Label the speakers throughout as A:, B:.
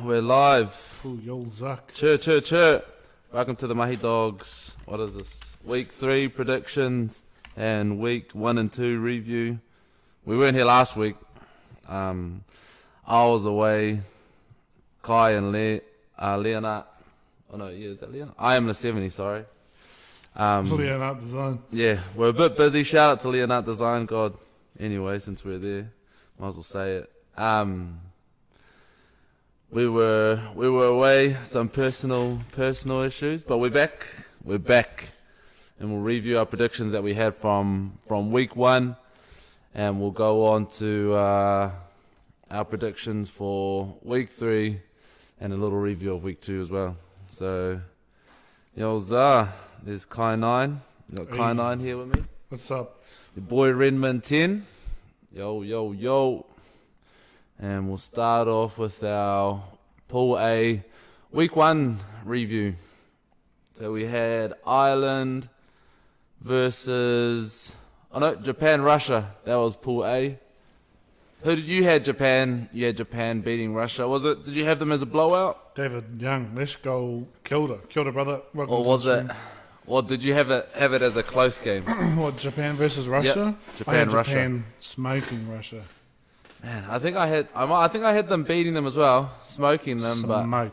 A: We're live.
B: Oh, yo, Zuck.
A: Chur. Welcome to the Mahi Dogs. What is this? Week 3 predictions and week 1 and 2 review. We weren't here last week. I was away. Kai and Leonard. Oh no, yeah, is that Leonard? I am the 70, sorry.
B: Leonard Design.
A: Yeah, we're a bit busy. Shout out to Leonard Design. God, anyway, since we're there, might as well say it. We were away, some personal issues, but we're back. We're back, and we'll review our predictions that we had from week 1, and we'll go on to our predictions for week 3, and a little review of week 2 as well. So, yo, there's Kai 9. You got Kai 9 here with me.
B: What's up?
A: Your boy Redmond 10. Yo. And we'll start off with our Pool A Week 1 review. So we had Ireland versus Japan, Russia. That was Pool A. Who did you have? Japan. You had Japan beating Russia. Did you have them as a blowout?
B: David Young. Let's go. Kilda, brother. Welcome
A: or was it? Or did you have it as a close game?
B: What, Japan versus Russia?
A: Yep. Japan, Russia.
B: Japan smoking Russia.
A: Man, I think I had them beating them as well, smoking them.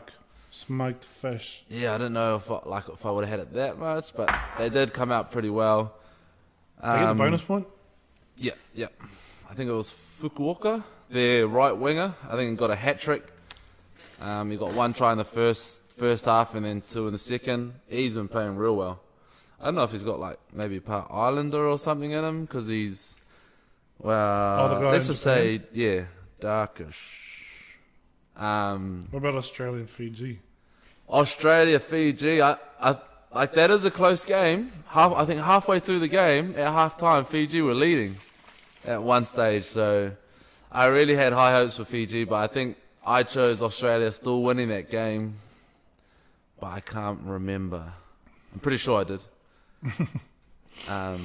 B: Smoked fish.
A: Yeah, I don't know if I would have had it that much, but they did come out pretty well.
B: Did they get the bonus point?
A: Yeah. I think it was Fukuoka, their right winger. I think he got a hat trick. He got 1 try in the first half and then 2 in the second. He's been playing real well. I don't know if he's got maybe part Islander or something in him because he's. Well, let's just say, yeah, darkish.
B: What about Australia and Fiji?
A: Australia, Fiji, I like that is a close game. I think halfway through the game, at half-time, Fiji were leading at one stage. So I really had high hopes for Fiji, but I think I chose Australia still winning that game. But I can't remember. I'm pretty sure I did.
B: I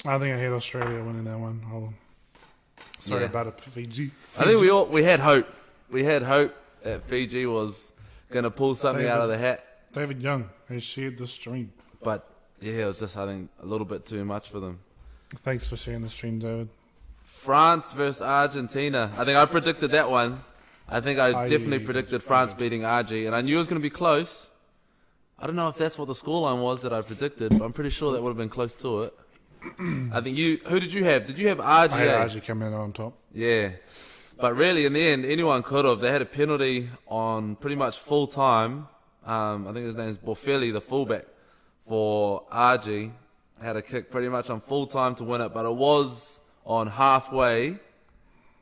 B: think I had Australia winning that one. Sorry about it, Fiji.
A: I think we had hope. We had hope that Fiji was going to pull something out of the hat.
B: David Young has shared the stream.
A: But, yeah, it was just, I think, a little bit too much for them.
B: Thanks for sharing the stream, David.
A: France versus Argentina. I think I predicted that one. I think I definitely predicted France beating Argie, and I knew it was going to be close. I don't know if that's what the scoreline was that I predicted, but I'm pretty sure that would have been close to it. I think who did you have? Did you have RGA?
B: I had RGA coming out on top.
A: Yeah. But really, in the end, anyone could have. They had a penalty on pretty much full time. I think his name is Boffelli, the fullback, for RG. Had a kick pretty much on full time to win it, but it was on halfway,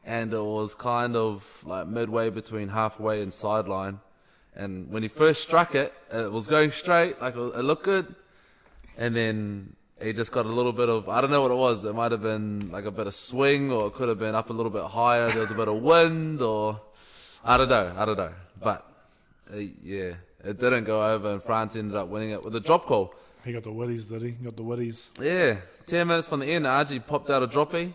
A: and it was kind of like midway between halfway and sideline. And when he first struck it, it was going straight, like it looked good, and then he just got a little bit of, I don't know what it was. It might have been like a bit of swing, or it could have been up a little bit higher. There was a bit of wind, or I don't know. But yeah, it didn't go over, and France ended up winning it with a drop goal.
B: He got the Witties, did he? Got the Witties.
A: Yeah, 10 minutes from the end, RG popped out a droppy.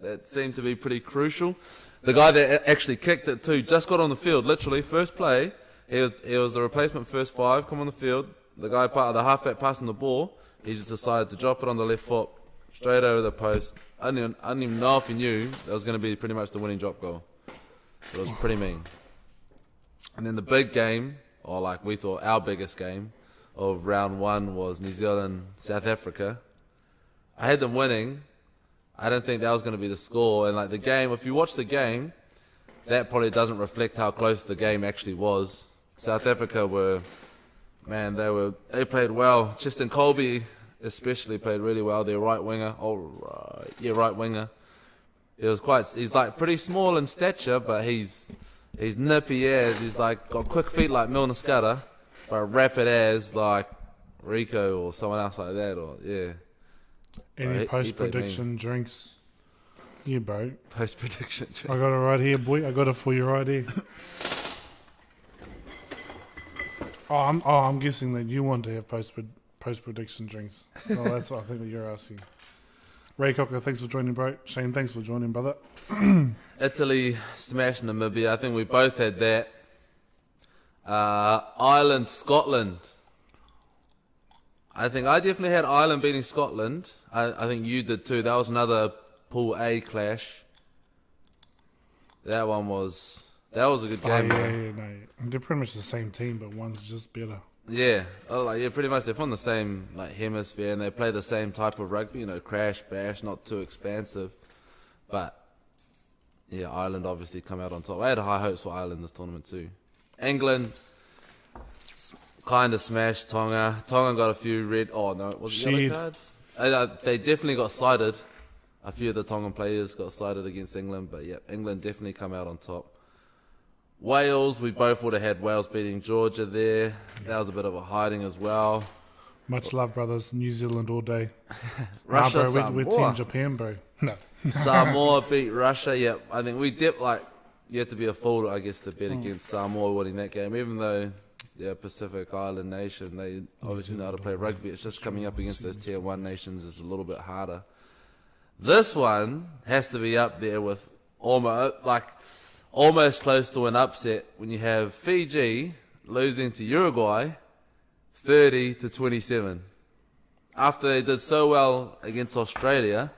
A: That seemed to be pretty crucial. The guy that actually kicked it too just got on the field, literally, first play. He was the replacement first 5, come on the field. The guy part of the halfback passing the ball. He just decided to drop it on the left foot, straight over the post. I didn't even know if he knew that was going to be pretty much the winning drop goal. It was pretty mean. And then the big game, or like we thought our biggest game of round 1 was New Zealand, South Africa. I had them winning. I didn't think that was going to be the score. And like the game, if you watch the game, that probably doesn't reflect how close the game actually was. South Africa they played well. Tristan Colby especially played really well. Their right winger. Right winger. He's like pretty small in stature, but he's nippy as. He's like got quick feet like Milner Scudder, but rapid as like Rico or someone else like that. Or yeah.
B: Any post-prediction drinks? Yeah, bro.
A: Post-prediction drinks.
B: I got it right here, boy. I got it for you right here. I'm guessing that you want to have post-prediction drinks. That's what I think what you're asking. Ray Cocker, thanks for joining, bro. Shane, thanks for joining, brother.
A: Italy smashed Namibia. I think we both had that. Ireland, Scotland. I think I definitely had Ireland beating Scotland. I think you did too. That was another Pool A clash. That was a good game.
B: No. They're pretty much the same team, but one's just better.
A: Yeah, pretty much they're from the same hemisphere, and they play the same type of rugby. Crash, bash, not too expansive. But yeah, Ireland obviously come out on top. I had high hopes for Ireland this tournament too. England kind of smashed Tonga. Tonga got a few red. Oh no, was it yellow cards? They definitely got cited. A few of the Tongan players got cited against England, but yeah, England definitely come out on top. Wales, we both would have had Wales beating Georgia there. That was a bit of a hiding as well.
B: Much love, brothers. New Zealand all day.
A: Russia,
B: bro,
A: Samoa.
B: we're Team Japan, bro. No.
A: Samoa beat Russia. Yeah, I think we did you have to be a fool, I guess, to bet against Samoa winning that game, even though they're a Pacific Island nation. They obviously know how to play rugby. It's just coming up against those Tier 1 nations is a little bit harder. This one has to be up there with almost close to an upset when you have Fiji losing to Uruguay 30-27. After they did so well against Australia.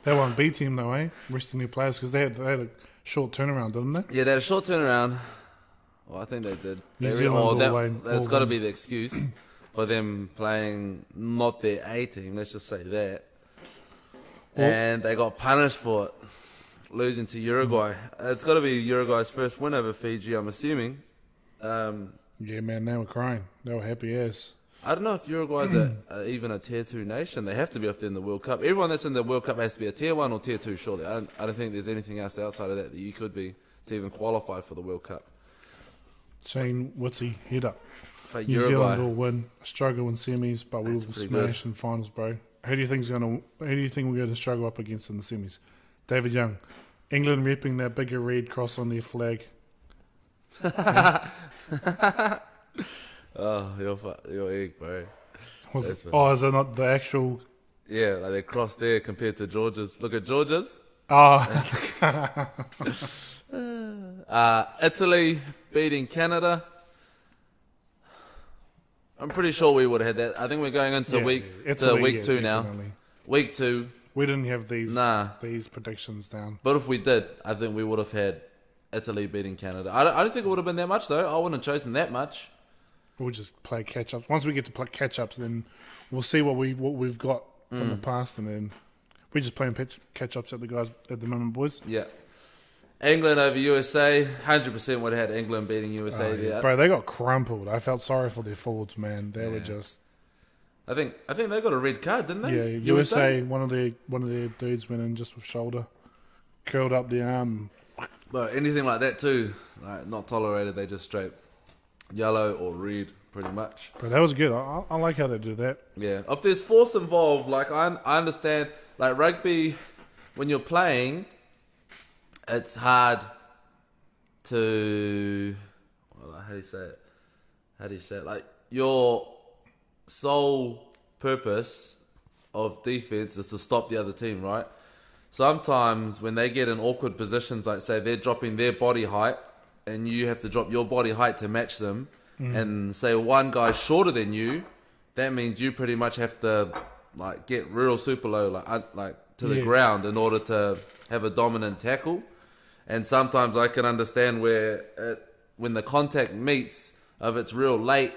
B: They won B team though, eh? Resting their players because they had a short turnaround, didn't they?
A: Yeah, they had a short turnaround. Well, I think they did. That's got to be the excuse for them playing not their A team. Let's just say that. And they got punished for it, losing to Uruguay. It's got to be Uruguay's first win over Fiji, I'm assuming.
B: Yeah, man, they were crying. They were happy as.
A: I don't know if Uruguay's even a Tier 2 nation. They have to be if they're in the World Cup. Everyone that's in the World Cup has to be a Tier 1 or Tier 2, surely. I don't think there's anything else outside of that you could be to even qualify for the World Cup.
B: Shane Woodsy, head up.
A: But
B: New
A: Uruguay,
B: Zealand will win, struggle in semis, but we will smash in finals, bro. Who do you think we're going to struggle up against in the semis? David Young, England repping that bigger red cross on their flag.
A: Oh, your egg, bro.
B: Is it not the actual?
A: Yeah, they crossed there compared to Georgia's. Look at Georgia's.
B: Oh.
A: Italy beating Canada. I'm pretty sure we would have had that. I think we're going into week 2 now. Week 2.
B: We didn't have these predictions down.
A: But if we did, I think we would have had Italy beating Canada. I don't think it would have been that much, though. I wouldn't have chosen that much.
B: We'll just play catch-ups. Once we get to play catch-ups, then we'll see what we've got from the past, and then we're just playing catch-ups at the moment, boys.
A: Yeah. England over USA, 100% would have had England beating USA there.
B: Bro, they got crumpled. I felt sorry for their forwards, man. They were just.
A: I think they got a red card, didn't they?
B: Yeah, USA. One of their dudes went in just with shoulder, curled up the arm.
A: But anything like that too, not tolerated. They just straight yellow or red, pretty much.
B: But that was good. I like how they do that.
A: Yeah, if there's force involved, I understand. Rugby, when you're playing, it's hard to. How do you say it? Your sole purpose of defense is to stop the other team, right? Sometimes when they get in awkward positions, say they're dropping their body height and you have to drop your body height to match them, and say one guy's shorter than you, that means you pretty much have to get real super low, to the ground in order to have a dominant tackle. And sometimes I can understand when the contact meets, if it's real late,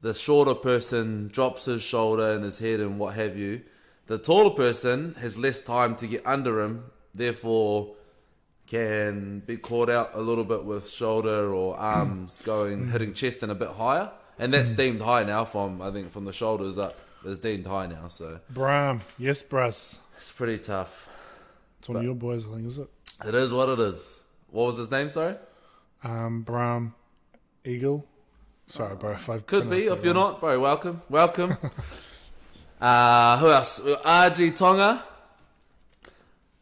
A: the shorter person drops his shoulder and his head and what have you. The taller person has less time to get under him, therefore can be caught out a little bit with shoulder or arms hitting chest and a bit higher. And that's deemed high now from the shoulders up. It's deemed high now, so.
B: Bram, yes, Bruss.
A: It's pretty tough.
B: It's one of your boys, I think, is it?
A: It is what it is. What was his name, sorry?
B: Bram Eagle. Sorry, bro. If I've
A: could be. If you're not, bro, welcome. Welcome. Who else? RG Tonga.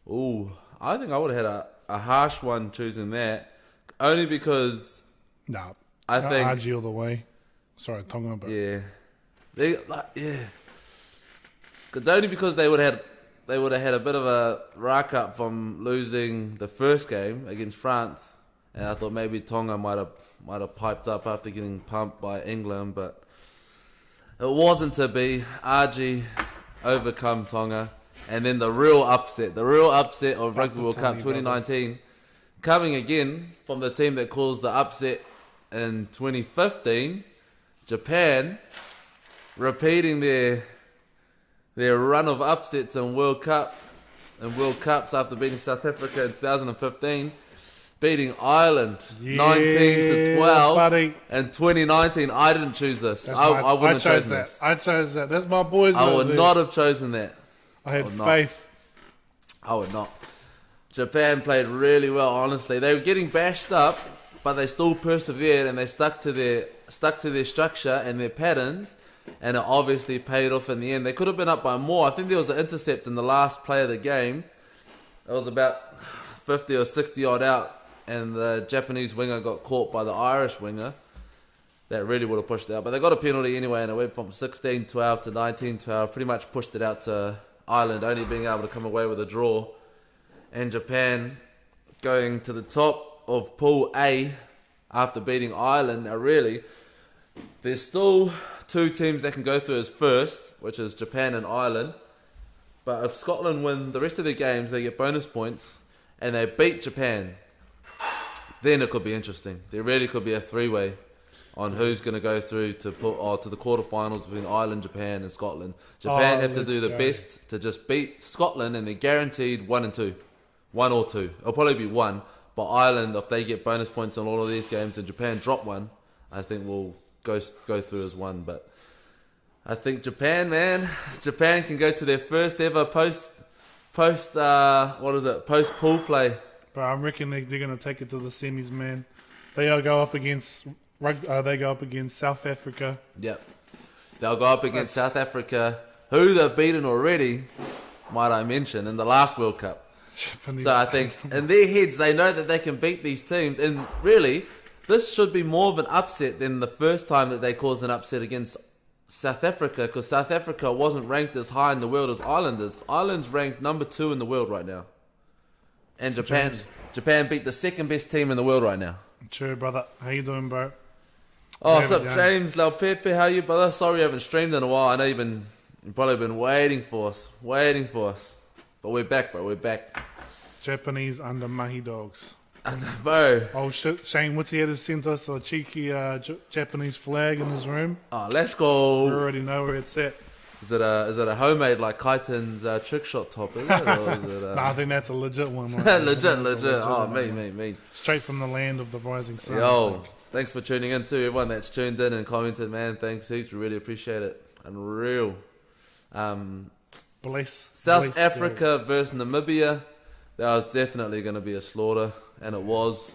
A: Ooh, I think I would have had a harsh one choosing that. Only because...
B: Nah.
A: I think...
B: RG all the way. Sorry, Tonga, but...
A: Yeah. It's only because they would have had... they would have had a bit of a rack up from losing the first game against France, and I thought maybe Tonga might have piped up after getting pumped by England, but it wasn't to be. Argy overcome Tonga, and then the real upset of Rugby World Cup 2019, coming again from the team that caused the upset in 2015, Japan, repeating their run of upsets in World Cups after beating South Africa in 2015, beating Ireland 19-12
B: buddy.
A: in 2019. I didn't choose this. I wouldn't have chosen this.
B: I chose that. That's my boys.
A: I would not have chosen that.
B: I had faith.
A: I would not. Japan played really well, honestly. They were getting bashed up, but they still persevered and they stuck to their structure and their patterns, and it obviously paid off in the end. They could have been up by more. I think there was an intercept in the last play of the game. It was about 50 or 60 odd out, and the Japanese winger got caught by the Irish winger. That really would have pushed it out. But they got a penalty anyway, and it went from 16-12 to 19-12. Pretty much pushed it out to Ireland, only being able to come away with a draw. And Japan going to the top of Pool A after beating Ireland. Now really, there's still two teams that can go through as first, which is Japan and Ireland. But if Scotland win the rest of their games, they get bonus points, and they beat Japan, then it could be interesting. There really could be a three-way on who's going to go through to the quarterfinals between Ireland, Japan, and Scotland. Japan have to do the best to just beat Scotland, and they're guaranteed 1 and 2. 1 or 2. It'll probably be 1. But Ireland, if they get bonus points on all of these games and Japan drop 1, I think we'll go through as 1. But I think Japan can go to their first ever post pool play.
B: But I reckon they're going to take it to the semis, man. They go up against South Africa. Yep.
A: They'll go up against South Africa, who they've beaten already, might I mention, in the last World Cup.
B: Japanese.
A: So I think in their heads, they know that they can beat these teams. And really, this should be more of an upset than the first time that they caused an upset against South Africa, because South Africa wasn't ranked as high in the world as Ireland is. Ireland's ranked number 2 in the world right now. And Japan beat the second best team in the world right now.
B: True, brother. How you doing, bro?
A: Oh, what's up, James? Lau Pepe, how you, brother? Sorry you haven't streamed in a while. I know you've probably been waiting for us. But we're back, bro. We're back.
B: Japanese under Mahi dogs.
A: Bro.
B: Oh, shit. Shane Whitty has sent us a cheeky Japanese flag in his room.
A: Oh, let's go.
B: We already know where it's at.
A: Is it a homemade, like Kaiton's trick shot top? Is it, or is it,
B: I think that's a legit one.
A: legit. Oh, me.
B: Straight from the land of the rising sun.
A: Yo, thanks for tuning in too, everyone that's tuned in and commented, man. Thanks heaps. We really appreciate it. Unreal. South Africa versus Namibia. That was definitely going to be a slaughter, and it was.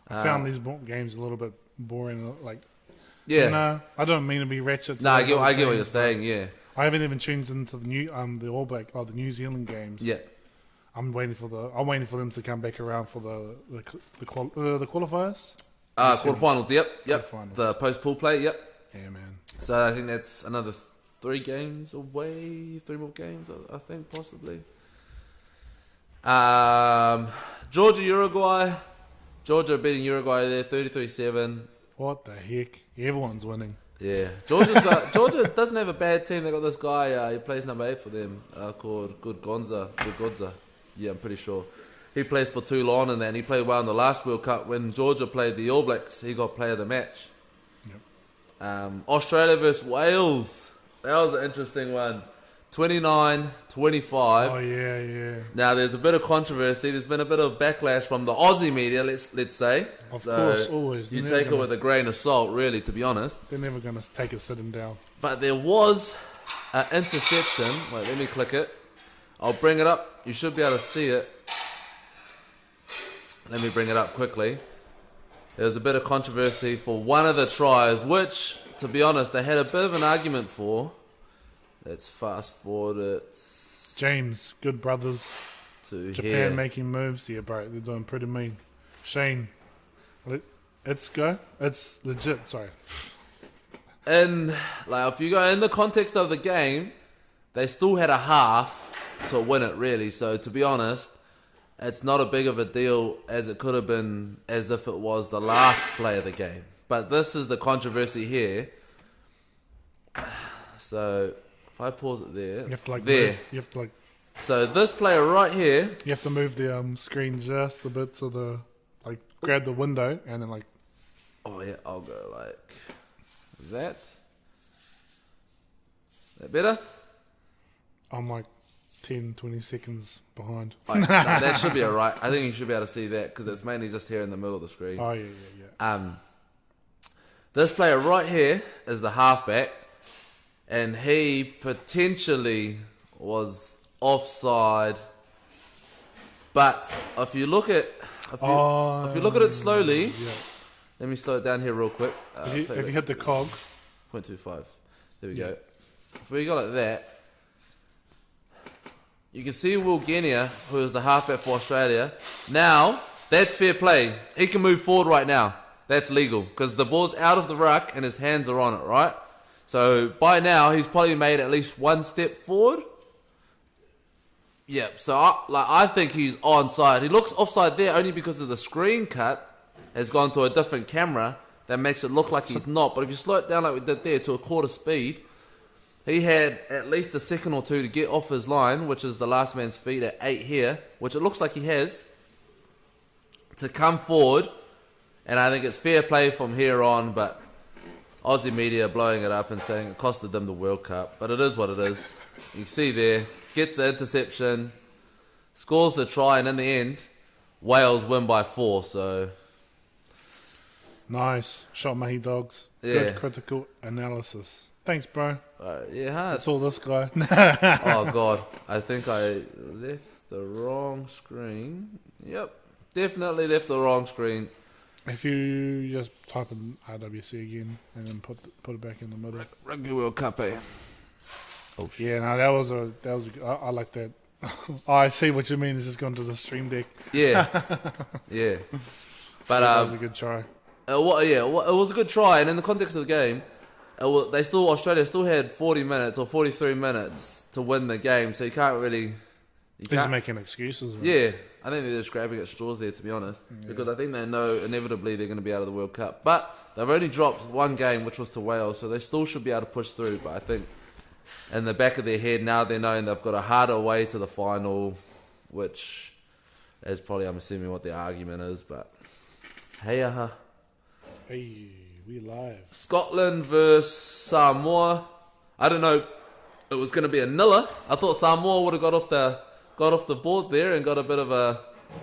B: I found these games a little bit boring.
A: Yeah.
B: No, I don't mean to be wretched.
A: No, I get what you're saying. Yeah.
B: I haven't even tuned into the New Zealand games.
A: Yeah.
B: I'm waiting for them to come back around for the qualifiers.
A: Quarterfinals. Yep.
B: Quarterfinals.
A: The post pool play. Yep.
B: Yeah, man.
A: So I think that's another 3 games away. 3 more games, I think, possibly. Georgia, Uruguay. Georgia beating Uruguay there, 33-7.
B: What the heck? Everyone's winning.
A: Yeah. Georgia doesn't have a bad team. They got this guy, he plays number 8 for them, called Godza. Yeah, I'm pretty sure. He plays for Toulon and then he played well in the last World Cup. When Georgia played the All Blacks, he got player of the match. Yep. Australia versus Wales. That was an interesting one. 29-25.
B: Oh, yeah.
A: Now, there's a bit of controversy. There's been a bit of backlash from the Aussie media, let's say.
B: Of course, always.
A: You take it with a grain of salt, really, to be honest.
B: They're never going to take it sitting down.
A: But there was an interception. Wait, let me click it. I'll bring it up. You should be able to see it. Let me bring it up quickly. There was a bit of controversy for one of the tries, which, to be honest, they had a bit of an argument for. Let's fast forward it.
B: James, good brothers.
A: To
B: Japan
A: here.
B: making moves. Yeah, bro, they're doing pretty mean. Shane, it's go. It's legit. Sorry.
A: And if you go in the context of the game, they still had a half to win it, really. So, to be honest, it's not a big of a deal as it could have been as if it was the last play of the game. But this is the controversy here. So, if I pause it there.
B: You have to, like,
A: there.
B: move. You have to, like...
A: So, this player right here.
B: You have to move the screen just a bit to the... Like, grab the window and then, like...
A: Oh, yeah, I'll go like that. That better?
B: I'm like 10, 20 seconds behind.
A: Oh, no, that should be alright. I think you should be able to see that because it's mainly just here in the middle of the screen.
B: Oh, yeah.
A: This player right here is the halfback, and he potentially was offside. But if you look at it slowly,
B: Yeah.
A: let me slow it down here real quick.
B: If you hit the cog,
A: 0.25. There we go. If we got it that, you can see Will Genia, who is the halfback for Australia. Now, that's fair play. He can move forward right now. That's legal because the ball's out of the ruck and his hands are on it, right? So by now, he's probably made at least one step forward. Yeah, so I think he's onside. He looks offside there only because of the screen cut has gone to a different camera that makes it look like he's not. But if you slow it down like we did there to a quarter speed, he had at least a second or two to get off his line, which is the last man's feet at 8 here, which it looks like he has, to come forward. And I think it's fair play from here on, but Aussie media blowing it up and saying it costed them the World Cup. But it is what it is. You see there, gets the interception, scores the try, and in the end, Wales win by 4, so...
B: Nice. Shot Mahi dogs.
A: Yeah.
B: Good critical analysis. Thanks, bro.
A: Yeah, hard.
B: That's all this guy.
A: Oh, God. I think I left the wrong screen. Yep. Definitely left the wrong screen.
B: If you just type in RWC again and then put it back in the middle.
A: Rugby World Cup, eh? Oh, shit.
B: Yeah, no, that was a I like that. Oh, I see what you mean. It's just gone to the stream deck.
A: Yeah. Yeah. But,
B: That was a good try.
A: it was a good try, and in the context of the game, Australia still had 40 minutes or 43 minutes to win the game, so you can't really...
B: He's making excuses. Man.
A: Yeah, I think they're just grabbing at straws there, to be honest, because I think they know inevitably they're going to be out of the World Cup. But they've only dropped one game, which was to Wales, so they still should be able to push through. But I think in the back of their head now, they're knowing they've got a harder way to the final, which is probably, I'm assuming, what their argument is. But hey,
B: Hey, we live.
A: Scotland versus Samoa. I don't know. It was going to be a niller. I thought Samoa would have got off the board there and got a bit of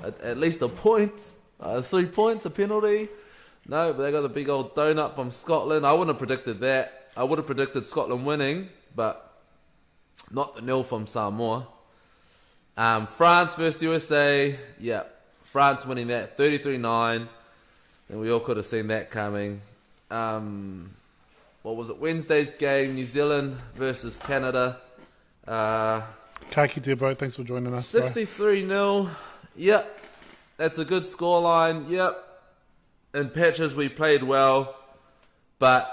A: at least a point, 3 points, a penalty. No, but they got the big old donut from Scotland. I wouldn't have predicted that. I would have predicted Scotland winning, but not the nil from Samoa. France versus USA. Yeah, France winning that 33-9. And we all could have seen that coming. What was it? Wednesday's game, New Zealand versus Canada.
B: Kaki to you, bro. Thanks for joining us.
A: 63-0. Yep. That's a good scoreline. Yep. In patches, we played well. But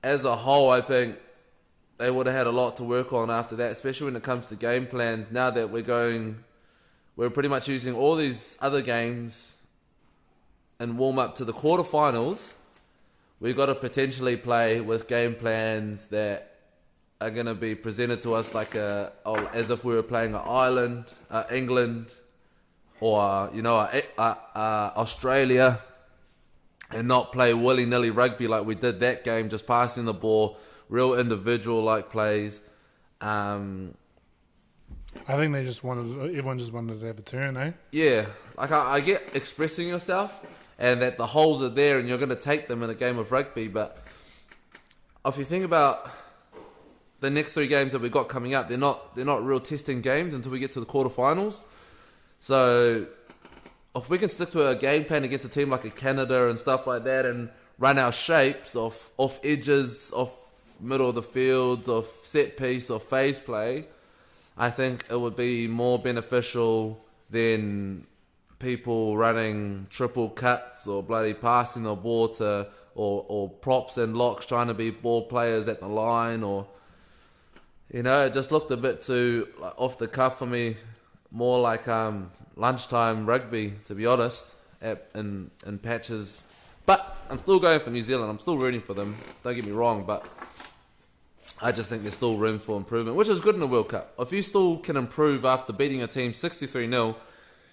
A: as a whole, I think they would have had a lot to work on after that, especially when it comes to game plans. Now that we're pretty much using all these other games and warm up to the quarterfinals. We've got to potentially play with game plans that are going to be presented to us like as if we were playing an Ireland, England, or Australia, and not play willy-nilly rugby like we did that game, just passing the ball, real individual-like plays.
B: I think everyone just wanted to have a turn, eh?
A: Yeah, like I get expressing yourself and that the holes are there and you're going to take them in a game of rugby, but if you think about the next 3 games that we've got coming up, they're not real testing games until we get to the quarterfinals. So if we can stick to a game plan against a team like a Canada and stuff like that and run our shapes off edges, off middle of the field, off set piece, off phase play, I think it would be more beneficial than people running triple cuts or bloody passing the ball to or props and locks trying to be ball players at the line, or It just looked a bit too off the cuff for me, more like lunchtime rugby, to be honest, in patches. But I'm still going for New Zealand. I'm still rooting for them. Don't get me wrong, but I just think there's still room for improvement, which is good in the World Cup. If you still can improve after beating a team 63-0,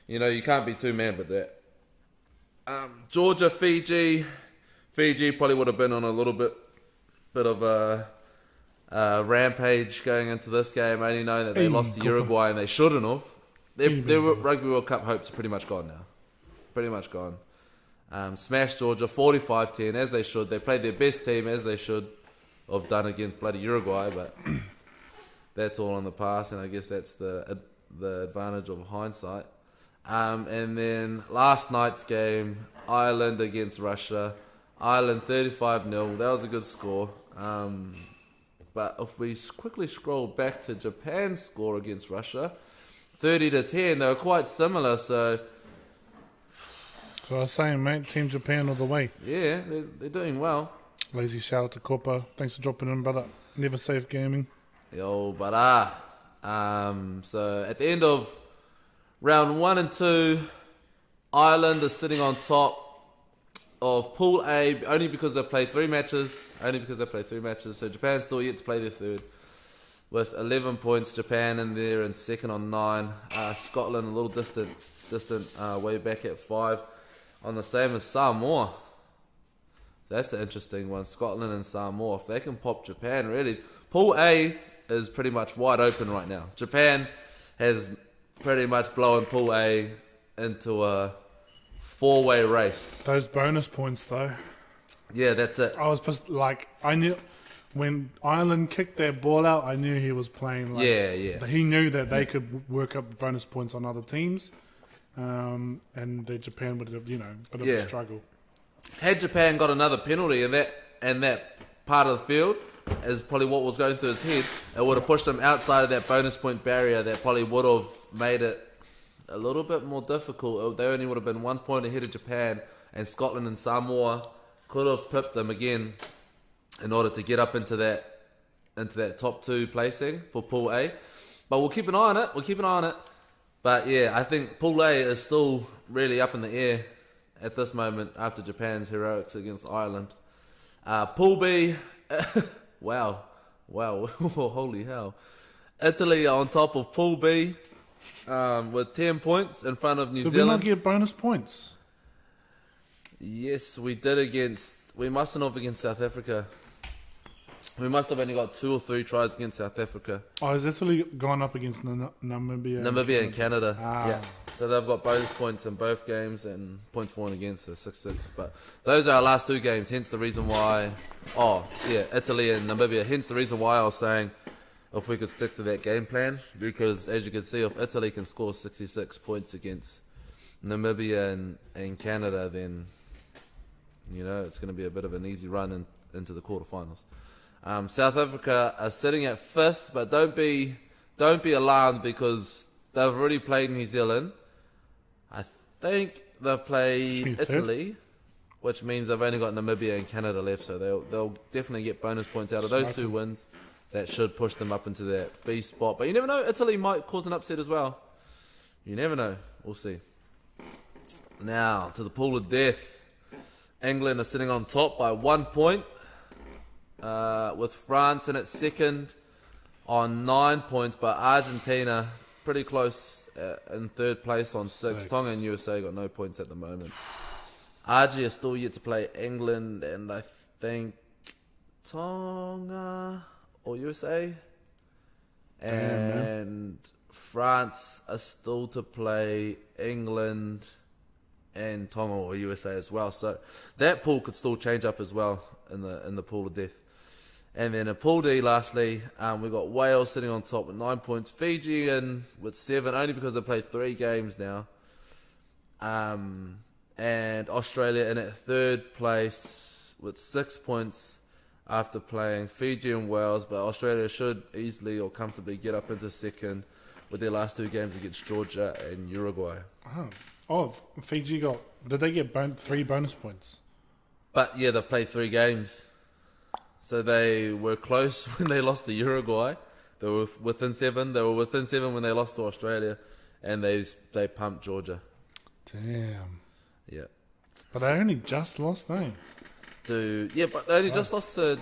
A: you can't be too mad with that. Georgia, Fiji. Fiji probably would have been on a little bit of a rampage going into this game, only knowing that they lost to Uruguay and they shouldn't have. Their Rugby World Cup hopes are pretty much gone now. Pretty much gone. Smashed Georgia 45-10, as they should. They played their best team, as they should have done against bloody Uruguay, but that's all in the past, and I guess that's the advantage of hindsight. And then last night's game, Ireland against Russia. Ireland 35-0. That was a good score. But if we quickly scroll back to Japan's score against Russia, 30-10, they were quite similar. So
B: I was saying, mate, Team Japan all the way.
A: Yeah, they're doing well.
B: Lazy shout out to Kopa. Thanks for dropping in, brother. Never safe gaming.
A: Yo, bara. So at the end of round 1 and 2, Ireland is sitting on top of Pool A only because they played 3 matches. So Japan's still yet to play their third with 11 points. Japan in there in second on 9. Scotland a little distant way back at 5 on the same as Samoa. That's an interesting one. Scotland and Samoa. If they can pop Japan, really. Pool A is pretty much wide open right now. Japan has pretty much blown Pool A into a 4-way race.
B: Those bonus points, though.
A: Yeah, that's it.
B: I was just I knew when Ireland kicked that ball out, I knew he was playing.
A: Yeah.
B: He knew that they could work up bonus points on other teams, and that Japan would have, bit of a struggle.
A: Had Japan got another penalty in that part of the field, is probably what was going through his head, it would have pushed them outside of that bonus point barrier. That probably would have made it a little bit more difficult. They only would have been 1 point ahead of Japan, and Scotland and Samoa could have pipped them again in order to get up into that top 2 placing for Pool A. But we'll keep an eye on it. But yeah, I think Pool A is still really up in the air at this moment after Japan's heroics against Ireland. Pool B, wow, holy hell. Italy on top of Pool B with 10 points in front of New Zealand.
B: Did we not get bonus points?
A: Yes, we did we mustn't have against South Africa. We must have only got 2 or 3 tries against South Africa.
B: Oh, has Italy gone up against Namibia?
A: Namibia and Canada.
B: Yeah.
A: So they've got bonus points in both games and points for and against, so 6-6. But those are our last 2 games, hence the reason why... Italy and Namibia. Hence the reason why I was saying if we could stick to that game plan. Because as you can see, if Italy can score 66 points against Namibia and Canada, then, it's going to be a bit of an easy run into the quarterfinals. South Africa are sitting at 5th, but don't be alarmed because they've already played New Zealand. I think they've played Italy, which means they've only got Namibia and Canada left, so they'll definitely get bonus points out of those 2 wins. That should push them up into that B spot. But you never know, Italy might cause an upset as well. You never know. We'll see. Now, to the pool of death. England are sitting on top by 1 point. With France in its second on 9 points, but Argentina pretty close in 3rd place on 6. Tonga and USA got no points at the moment. Argie are still yet to play England, and I think Tonga or USA. And France are still to play England and Tonga or USA as well. So that pool could still change up as well in the pool of death. And then in Pool D, lastly, we've got Wales sitting on top with 9 points. Fiji in with 7, only because they played 3 games now. And Australia in at 3rd place with 6 points after playing Fiji and Wales. But Australia should easily or comfortably get up into 2nd with their last 2 games against Georgia and Uruguay.
B: Fiji did they get 3 bonus points?
A: But yeah, they've played 3 games. So they were close when they lost to Uruguay. They were within 7. They were within 7 when they lost to Australia, and they pumped Georgia.
B: Damn.
A: Yeah.
B: But they only just lost, eh?
A: But they only just lost to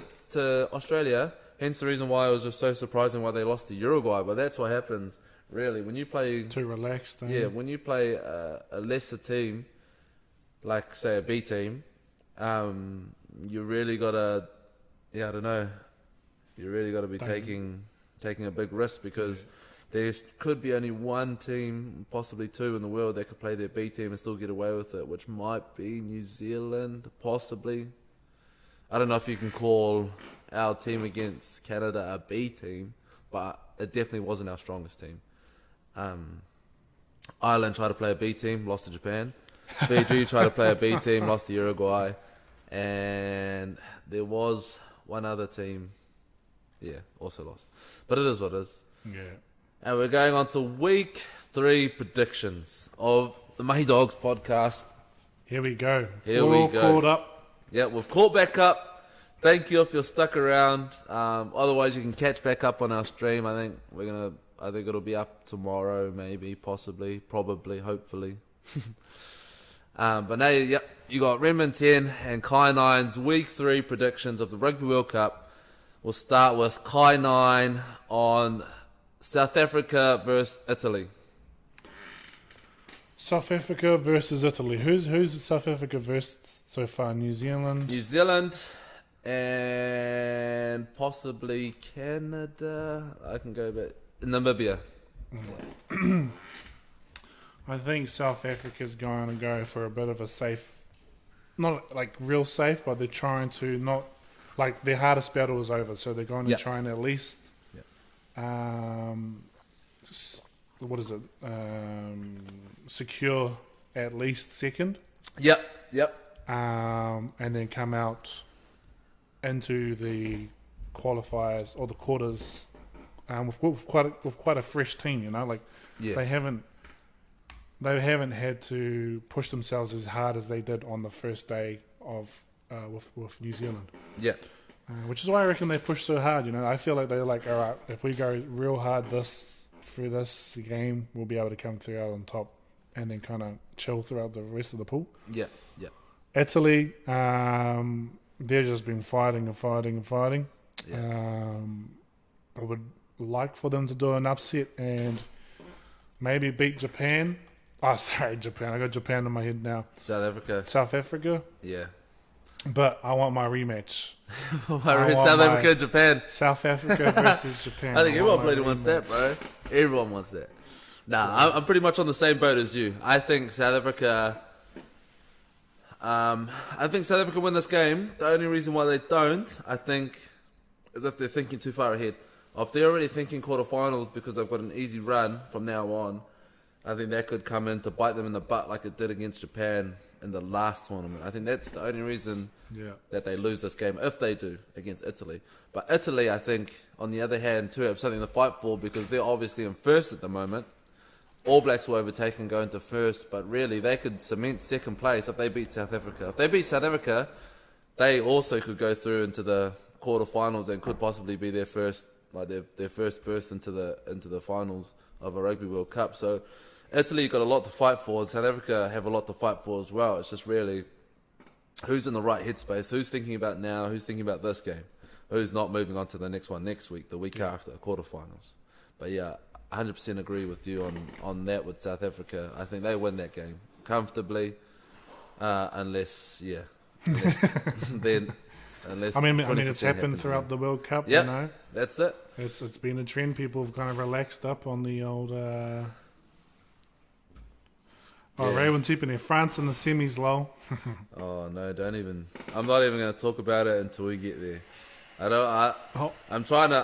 A: Australia. Hence the reason why it was just so surprising why they lost to Uruguay. But that's what happens, really, when you play.
B: Too relaxed. Eh?
A: Yeah, when you play a lesser team, like say a B team, you really gotta. Yeah, I don't know. You really gotta be taking a big risk because there could be only one team, possibly two in the world that could play their B team and still get away with it, which might be New Zealand, possibly. I don't know if you can call our team against Canada a B team, but it definitely wasn't our strongest team. Ireland tried to play a B team, lost to Japan. Fiji tried to play a B team, lost to Uruguay. And there was one other team, also lost. But it is what it is.
B: Yeah.
A: And we're going on to week 3 predictions of the Mahi Dogs podcast.
B: Here we go.
A: We're
B: all caught up.
A: Yeah, we've caught back up. Thank you if you're stuck around. Otherwise, you can catch back up on our stream. I think it'll be up tomorrow, maybe, possibly, probably, hopefully. But now, you got Redmond 10 and Kai 9's week 3 predictions of the Rugby World Cup. We'll start with Kai 9 on South Africa versus Italy.
B: South Africa versus Italy. Who's South Africa versus so far? New Zealand.
A: New Zealand and possibly Canada. I can go back. Namibia.
B: Yeah. I think South Africa's going to go for a bit of a safe, not like real safe, but they're trying to not, like their hardest battle is over, so they're going to try and at least, secure at least second.
A: Yep.
B: And then come out into the qualifiers or the quarters with quite a fresh team, they haven't had to push themselves as hard as they did on the first day of with New Zealand.
A: Yeah.
B: Which is why I reckon they pushed so hard. I feel like they're like, all right, if we go real hard through this game, we'll be able to come through out on top, and then kind of chill throughout the rest of the pool.
A: Yeah.
B: Italy, they've just been fighting and fighting and fighting.
A: Yeah.
B: I would like for them to do an upset and maybe beat Japan. Oh, sorry, Japan. I got Japan in my head now.
A: South Africa. Yeah.
B: But I want my rematch.
A: South Africa, Japan.
B: South Africa versus Japan.
A: I think everyone wants that, bro. Everyone wants that. Nah, I'm pretty much on the same boat as you. I think South Africa. Win this game. The only reason why they don't, I think, is if they're thinking too far ahead. If they're already thinking quarterfinals because they've got an easy run from now on, I think that could come in to bite them in the butt like it did against Japan in the last tournament. I think that's the only reason that they lose this game, if they do, against Italy. But Italy, I think, on the other hand, too, have something to fight for because they're obviously in first at the moment. All Blacks will overtake and go into first, but really they could cement second place if they beat South Africa. If they beat South Africa, they also could go through into the quarterfinals and could possibly be their first berth into the finals of a Rugby World Cup. So Italy got a lot to fight for. South Africa have a lot to fight for as well. It's just really who's in the right headspace, who's thinking about now, who's thinking about this game, who's not moving on to the next one next week, the week after, quarterfinals. But yeah, 100% agree with you on that with South Africa. I think they win that game comfortably, unless
B: I mean, it's happened throughout the World Cup.
A: Yeah, that's it.
B: It's been a trend. People have kind of relaxed up on the old. Raywin tipping there. France in the semis, lol.
A: Oh no! Don't even. I'm not even going to talk about it until we get there. I'm trying to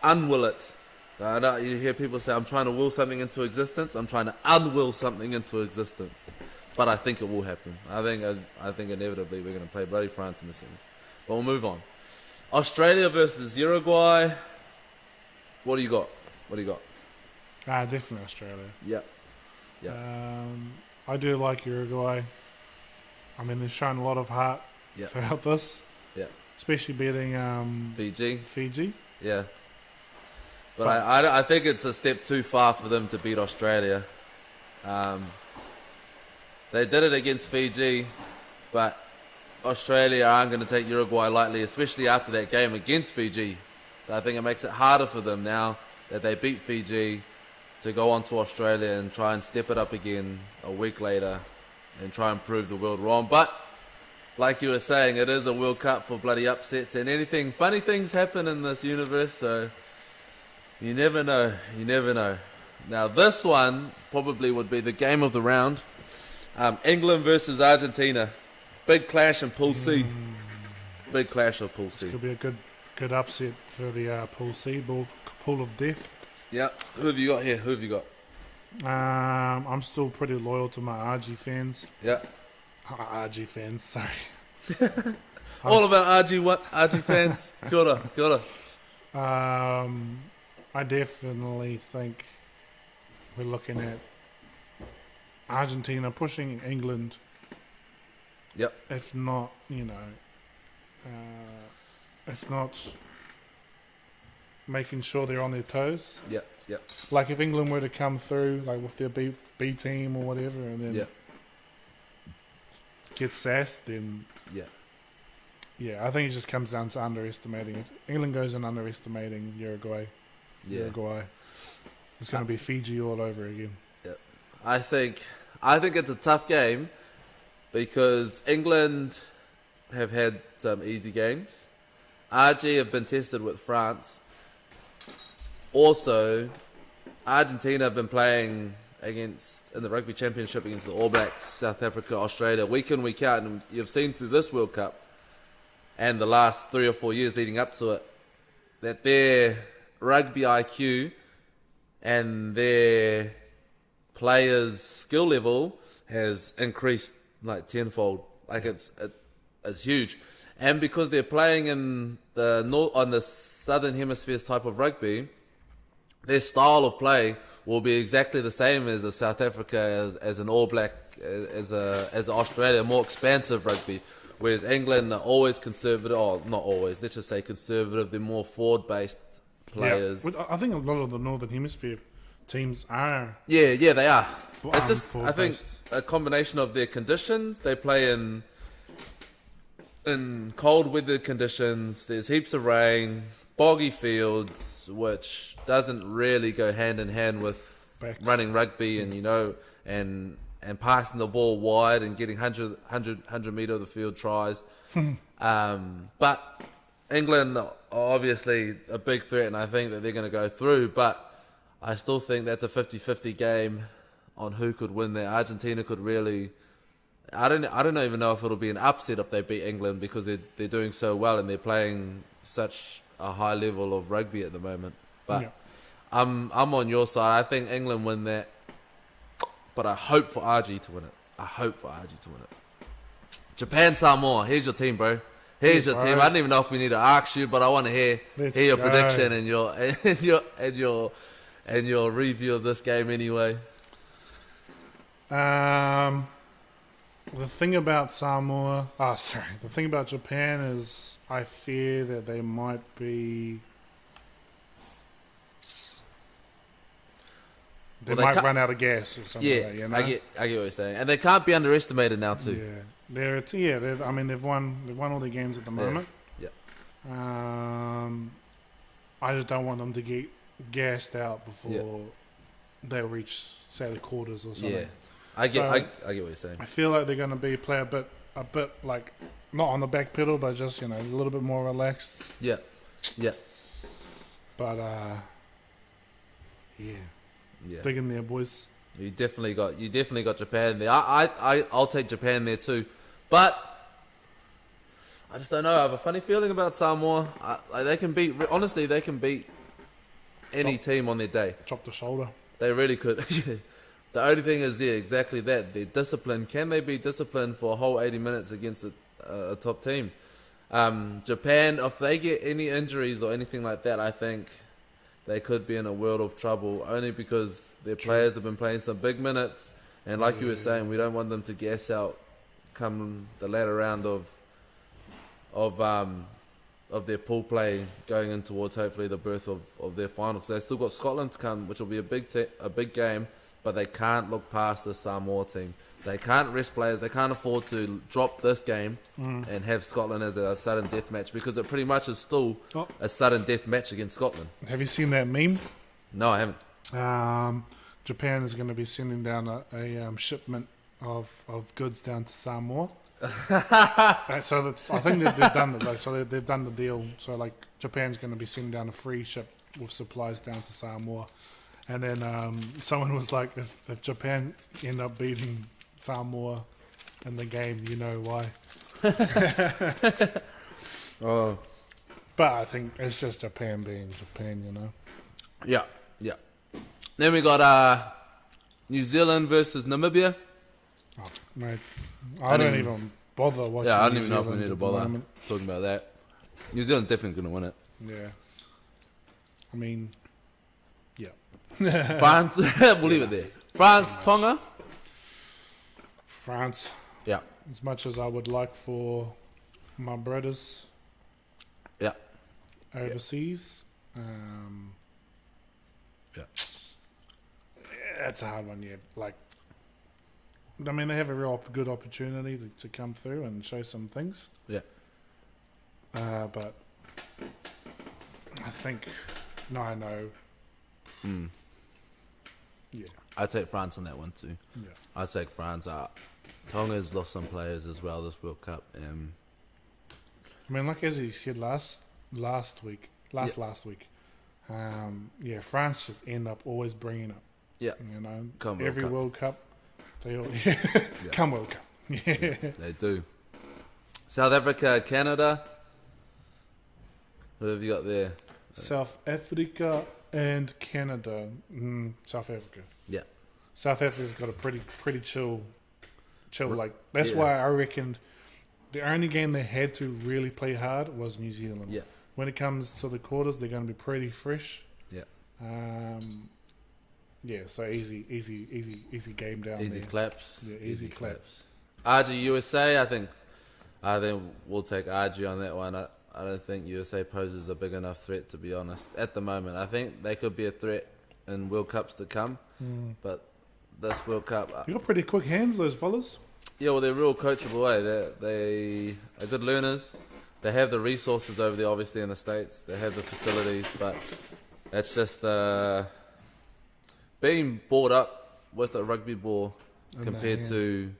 A: unwill it. I know you hear people say I'm trying to will something into existence. I'm trying to unwill something into existence, but I think it will happen. I think inevitably we're going to play bloody France in the semis. But we'll move on. Australia versus Uruguay. What do you got?
B: Definitely Australia.
A: Yep.
B: I do like Uruguay. I mean, they've shown a lot of heart throughout this.
A: Yeah.
B: Especially beating
A: Fiji.
B: Fiji.
A: Yeah. But I think it's a step too far for them to beat Australia. They did it against Fiji, but Australia aren't going to take Uruguay lightly, especially after that game against Fiji. So I think it makes it harder for them now that they beat Fiji to go on to Australia and try and step it up again a week later and try and prove the world wrong. But like you were saying, it is a World Cup for bloody upsets, and funny things happen in this universe, so you never know. You never know. Now this one probably would be the game of the round. England versus Argentina. Big clash in Pool C. Big clash of Pool C.
B: This could be a good upset for the Pool C, pool of death.
A: Yeah. Who have you got here? Who have you got?
B: I'm still pretty loyal to my RG fans.
A: Yeah.
B: RG fans, sorry.
A: All about RG fans. Kia ora.
B: I definitely think we're looking at Argentina pushing England.
A: Yep.
B: If not, if not making sure they're on their toes.
A: Yep.
B: Like if England were to come through, like with their B team or whatever, and then get sassed, then I think it just comes down to underestimating it. England goes in underestimating Uruguay.
A: Yeah.
B: Uruguay. It's going to be Fiji all over again.
A: Yeah. I think it's a tough game because England have had some easy games. RG have been tested with France. Also, Argentina have been playing in the Rugby Championship against the All Blacks, South Africa, Australia, week in, week out. And you've seen through this World Cup and the last 3 or 4 years leading up to it that their rugby IQ and their players' skill level has increased like tenfold. Like it's huge. And because they're playing in on the Southern Hemisphere's type of rugby, their style of play will be exactly the same as a South Africa, as an All Black, as Australia, more expansive rugby. Whereas England are always conservative, or not always, let's just say conservative. They're more forward-based players.
B: Yeah, I think a lot of the Northern Hemisphere teams are.
A: Yeah, they are. It's just, I think,
B: forward-based.
A: a combination of their conditions. They play in cold weather conditions. There's heaps of rain, boggy fields, which doesn't really go hand in hand with running rugby and and passing the ball wide and getting 100 metre of the field tries. But England are obviously a big threat, and I think that they're going to go through. But I still think that's a 50-50 game on who could win there. Argentina could really. I don't even know if it'll be an upset if they beat England because they're doing so well and they're playing such a high level of rugby at the moment. But I'm on your side. I think England win that. But I hope for RG to win it. Japan, Samoa. Here's your team, bro. Here's your team. I don't even know if we need to ask you, but I want to hear your prediction and your review of this game anyway.
B: The thing about the thing about Japan is I fear that they might be. They might run out of gas or something like that, you know?
A: I get what you're saying. And they can't be underestimated now too.
B: Yeah. They've won all their games at the moment.
A: Yeah.
B: I just don't want them to get gassed out before they reach, say, the quarters or something.
A: Yeah. I get what you're saying.
B: I feel like they're going to play a bit like, not on the back pedal, but just, a little bit more relaxed.
A: Yeah.
B: But, big in there, boys.
A: You definitely got Japan there. I'll take Japan there too, but I just don't know. I have a funny feeling about Samoa. They can beat any team on their day.
B: Chop the shoulder.
A: They really could. The only thing is, exactly that. They're disciplined. Can they be disciplined for a whole 80 minutes against a top team? Japan, if they get any injuries or anything like that, I think they could be in a world of trouble, only because their players have been playing some big minutes, and like you were saying, we don't want them to gas out come the latter round of their pool play going in towards hopefully the birth of their final. Because they still got Scotland to come, which will be a big game, but they can't look past the Samoa team. They can't rest players. They can't afford to drop this game and have Scotland as a sudden death match, because it pretty much is still a sudden death match against Scotland.
B: Have you seen that meme?
A: No, I haven't.
B: Japan is going to be sending down a shipment of goods down to Samoa. So that's, I think that they've done it. Like, so they've done the deal. So like Japan's going to be sending down a free ship with supplies down to Samoa. And then someone was like, if Japan end up beating Samoa in the game, you know why.
A: Oh,
B: but I think it's just Japan being Japan, you know.
A: Yeah. Then we got New Zealand versus Namibia.
B: Oh, mate, I don't even bother watching.
A: Yeah, I don't
B: New
A: even know if we
B: Zealand
A: need to
B: at the
A: bother
B: moment.
A: talking about that. New Zealand's definitely going to win it.
B: Yeah. I mean, yeah.
A: France, we'll leave it there. France, Tonga.
B: France.
A: Yeah.
B: As much as I would like for my brothers.
A: Yeah.
B: Overseas.
A: Yeah.
B: That's a hard one, yeah. Like, I mean, they have a real good opportunity to come through and show some things.
A: Yeah.
B: But I think, I know. Yeah.
A: I'd take France on that one too.
B: Yeah.
A: I'd take France. Tonga's lost some players as well this World Cup.
B: I mean, like as he said last week, France just end up always bringing up.
A: Yeah.
B: You know,
A: Come
B: every
A: World
B: World Cup, they all come World Cup.
A: Yeah, they do. South Africa, Canada. Who have you got there?
B: South Africa and Canada. South Africa.
A: Yeah.
B: South Africa's got a pretty chill. Like that's why I reckoned the only game they had to really play hard was New Zealand.
A: Yeah.
B: When it comes to the quarters, they're going to be pretty fresh.
A: Yeah.
B: Yeah. So easy game down there.
A: Easy claps.
B: Yeah. Easy claps.
A: RG USA. I think we'll take RG on that one. I don't think USA poses a big enough threat, to be honest, at the moment. I think they could be a threat in World Cups to come, but this World Cup...
B: You got pretty quick hands, those fellas.
A: Yeah, well, they're real coachable, eh? They are good learners. They have the resources over there, obviously, in the States. They have the facilities, but it's just being brought up with a rugby ball compared to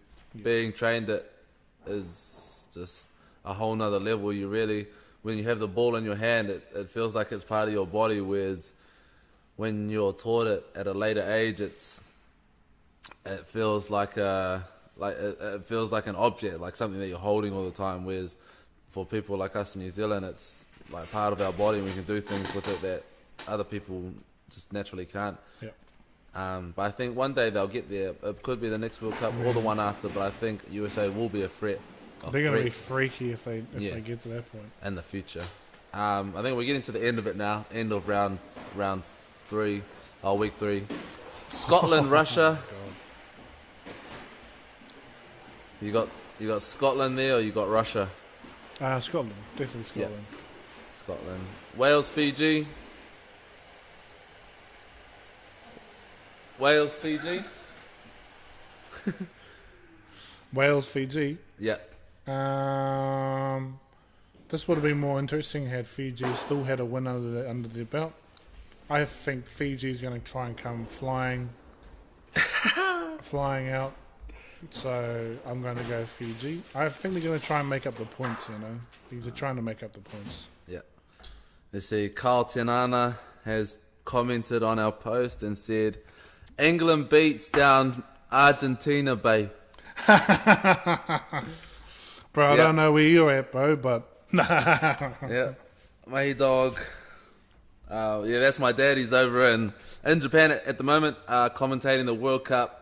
A: being trained at is just a whole nother level. You really, when you have the ball in your hand, it feels like it's part of your body, whereas when you're taught it at a later age, it feels like it feels like an object, like something that you're holding all the time. Whereas for people like us in New Zealand, it's like part of our body, and we can do things with it that other people just naturally can't.
B: Yep.
A: But I think one day they'll get there. It could be the next World Cup or the one after, but I think USA will be a threat.
B: They're going to be freaky if they get to that point.
A: In the future. I think we're getting to the end of it now. End of round 3, week 3. Scotland, Russia. You got Scotland there, or you got Russia?
B: Scotland, definitely Scotland.
A: Yeah. Scotland. Wales, Fiji. Wales, Fiji.
B: Wales, Fiji.
A: Yeah.
B: This would have been more interesting had Fiji still had a win under their belt. I think Fiji's going to try and come flying out. So I'm going to go Fiji. I think they're going to try and make up the points, you know. They're trying to make up the points. Yeah.
A: Let's see. Carl Tenana has commented on our post and said, England beats down Argentina, babe.
B: Bro, I don't know where you're at, bro, but...
A: Yeah. Mahi dog. Yeah, that's my dad. He's over in Japan at the moment, commentating the World Cup.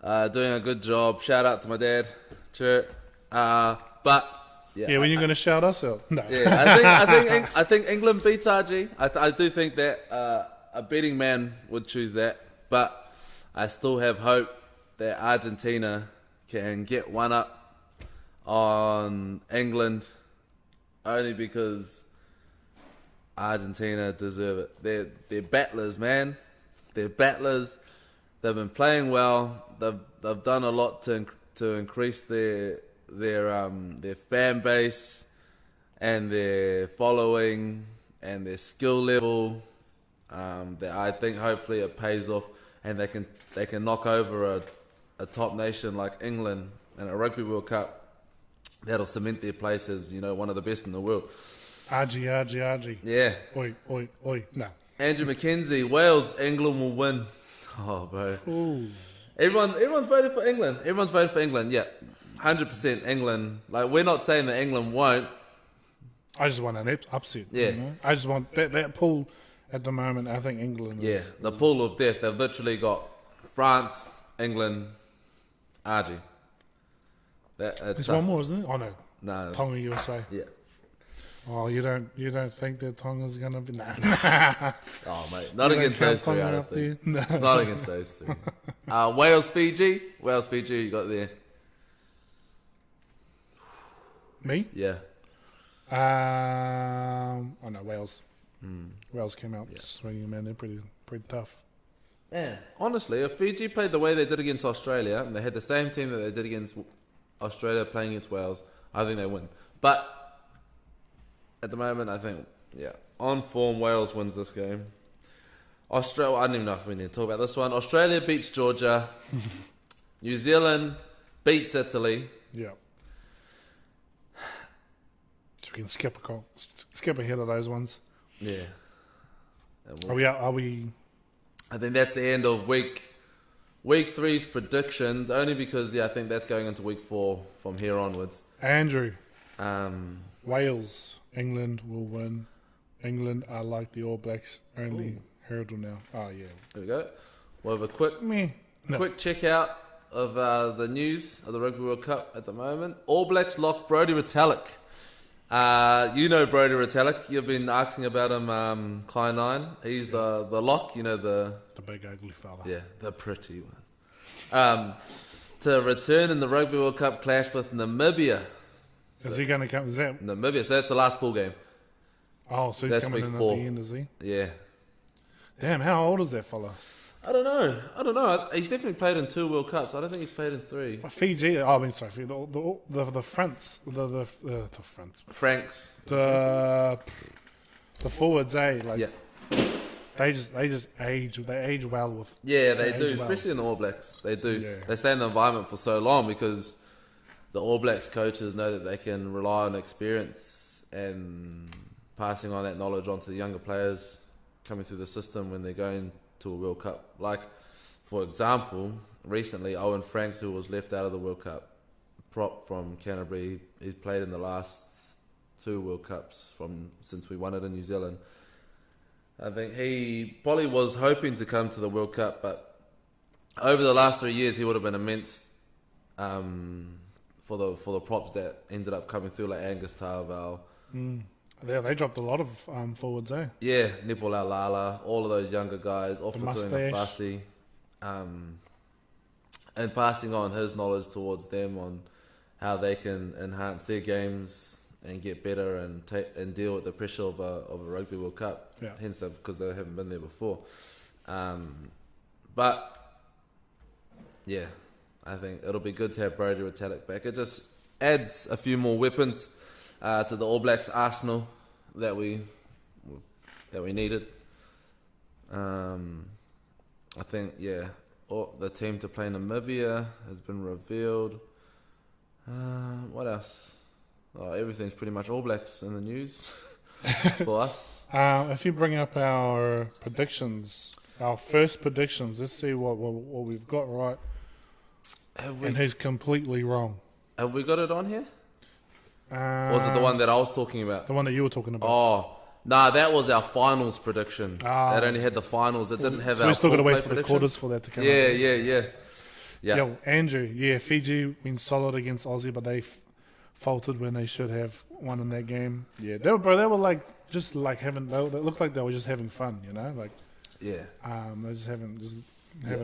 A: Doing a good job. Shout out to my dad. Sure. But
B: yeah, when you're going to shout us out? No.
A: Yeah, I think England beats RG. I do think that a betting man would choose that, but I still have hope that Argentina can get one up on England, only because Argentina deserve it. They're battlers, man. They're battlers. They've been playing well. They've done a lot to increase their fan base and their following and their skill level. That I think hopefully it pays off, and they can knock over a top nation like England in a Rugby World Cup. That'll cement their place as, one of the best in the world.
B: Argy.
A: Yeah.
B: Oi. No.
A: Andrew McKenzie, Wales, England will win. Oh, bro.
B: Ooh.
A: Everyone's voted for England. Everyone's voted for England. Yeah, 100% England. Like, we're not saying that England won't.
B: I just want an upset.
A: Yeah.
B: I just want that pool at the moment. I think England.
A: The pool of death. They've literally got France, England, Argy.
B: There's one more, isn't it? Oh
A: no.
B: Tonga, USA.
A: Yeah.
B: Oh, you don't think that Tonga's gonna be? Nah.
A: Oh, mate, not against those two. I don't think. No. Not against those two. Wales, Fiji. You got there.
B: Me?
A: Yeah.
B: Oh no, Wales. Wales came out swinging, man. They're pretty tough.
A: Yeah. Honestly, if Fiji played the way they did against Australia, and they had the same team that they did against Australia playing against Wales, I think they win. But at the moment, I think, on form, Wales wins this game. Australia, I don't even know if we need to talk about this one. Australia beats Georgia. New Zealand beats Italy.
B: Yeah. So we can skip ahead of those ones.
A: Yeah.
B: Are we?
A: I think that's the end of week 3's predictions, only because, I think that's going into week 4 from here onwards.
B: Andrew. Wales. England will win. England are like the All Blacks, only hurdle now. Oh, yeah.
A: There we go. We'll have a quick check out of the news of the Rugby World Cup at the moment. All Blacks lock Brodie Retallick. You know Brodie Retallick. You've been asking about him, Klein 9. He's the lock, the
B: big ugly fella.
A: Yeah, the pretty one. To return in the Rugby World Cup clash with Namibia.
B: Is he going to come? Is that
A: Namibia? So that's the last pool game.
B: Oh, so he's coming in 4. At the end, is he?
A: Yeah.
B: Damn, how old is that fella?
A: I don't know. He's definitely played in 2 World Cups. I don't think he's played in 3.
B: Fiji. Oh, I mean, sorry, the fronts, the fronts,
A: Franks,
B: the forwards, They just age. They age well with.
A: Yeah, they do, especially in the All Blacks. They do. Yeah. They stay in the environment for so long because the All Blacks coaches know that they can rely on experience and passing on that knowledge onto the younger players coming through the system when they're going to a World Cup. Like, for example, recently Owen Franks, who was left out of the World Cup, prop from Canterbury, he's played in the last 2 World Cups since we won it in New Zealand. I think he probably was hoping to come to the World Cup, but over the last 3 years he would have been immense for the props that ended up coming through, like Angus Tarval.
B: Yeah, they dropped a lot of forwards, eh?
A: Yeah, Nipol Lala, all of those younger guys, Ofatuina Fasi, and passing on his knowledge towards them on how they can enhance their games and get better and deal with the pressure of a Rugby World Cup.
B: Yeah.
A: Hence, because they haven't been there before. But yeah, I think it'll be good to have Brodie Retallick back. It just adds a few more weapons to the All Blacks arsenal that we needed. I think the team to play Namibia has been revealed. What else? Everything's pretty much All Blacks in the news for us.
B: If you bring up our predictions, our first predictions, let's see what we've got right and who's completely wrong.
A: Have we got it on here? Was it the one that I was talking about?
B: The one that you were talking about.
A: Oh, nah, that was our finals prediction. It only had the finals. It didn't have our
B: we still got to wait for
A: prediction.
B: the quarters for that to come
A: Yeah.
B: Yo, Andrew, Fiji went solid against Aussie, but they faltered when they should have won in that game. Yeah, they were like just like having. They looked like they were just having fun, like. Yeah. They're just having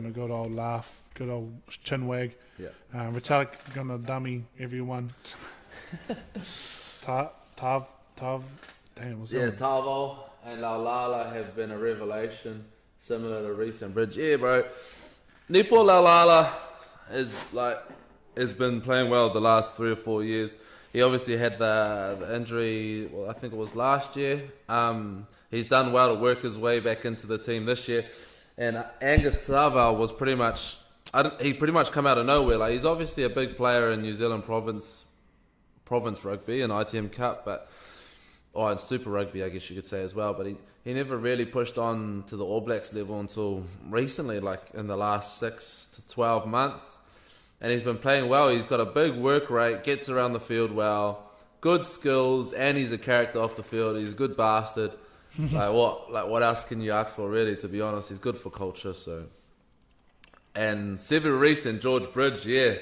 B: a good old laugh, good old chin wag.
A: Yeah.
B: Retallick gonna dummy everyone. Tav. Damn, what's that?
A: Tarval. and Laulala have been a revelation, similar to Reese and Bridge. Yeah, bro. Nipo Laulala has been playing well the last 3 or 4 years. He obviously had the injury, well, I think it was last year. He's done well to work his way back into the team this year. And Angus Taval was pretty much come out of nowhere. Like, he's obviously a big player in New Zealand province rugby and ITM Cup, or in Super Rugby, I guess you could say as well. But he never really pushed on to the All Blacks level until recently, like in the last 6 to 12 months. And he's been playing well. He's got a big work rate, gets around the field well, good skills, and he's a character off the field. He's a good bastard. What else can you ask for, really, to be honest? He's good for culture, so. And Sevu Reece and George Bridge, yeah,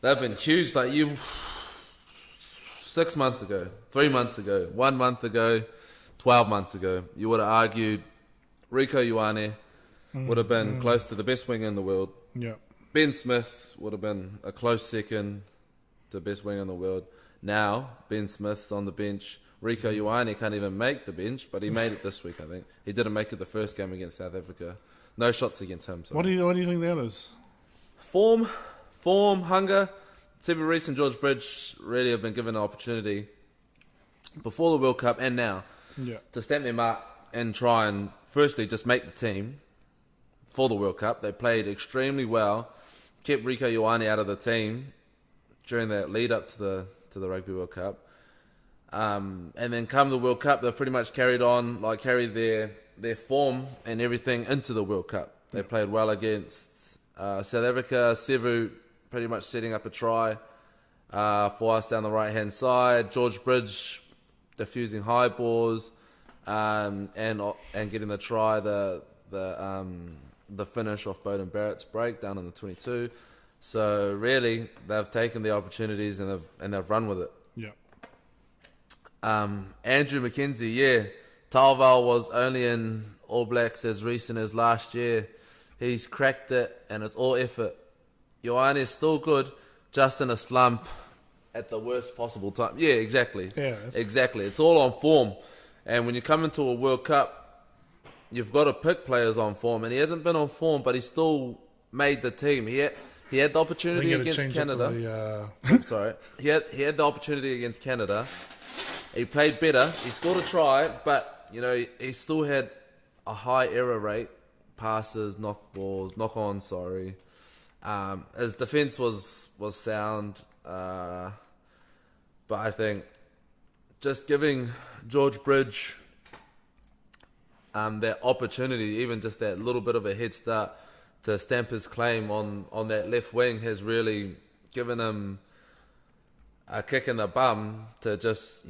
A: they've been huge. 6 months ago, 3 months ago, 1 month ago, 12 months ago, you would have argued Rieko Ioane would have been close to the best winger in the world.
B: Yeah.
A: Ben Smith would have been a close second to best winger in the world. Now, Ben Smith's on the bench. Rieko Ioane can't even make the bench, but he made it this week, I think. He didn't make it the first game against South Africa. No shots against him.
B: What do you think that is?
A: Form, hunger. Sevu Reece and George Bridge really have been given an opportunity before the World Cup and now to stamp their mark and try and firstly just make the team for the World Cup. They played extremely well, kept Rieko Ioane out of the team during that lead up to the Rugby World Cup. And then come the World Cup, they've pretty much carried their form and everything into the World Cup. They played well against South Africa. Sevu pretty much setting up a try for us down the right-hand side. George Bridge diffusing high balls and getting the try, the finish off Bowden Barrett's break down in the 22. So really, they've taken the opportunities and they've run with it.
B: Yeah.
A: Andrew McKenzie, Taval was only in All Blacks as recent as last year. He's cracked it, and it's all effort. Ioane is still good, just in a slump at the worst possible time. Yeah, exactly.
B: Yeah,
A: exactly. It's all on form. And when you come into a World Cup, you've got to pick players on form. And he hasn't been on form, but he still made the team. He had the opportunity against Canada. I'm sorry. He had the opportunity against Canada. He played better. He scored a try, but he still had a high error rate, passes, knock-on. His defense was sound, but I think just giving George Bridge that opportunity, even just that little bit of a head start to stamp his claim on that left wing, has really given him a kick in the bum to just,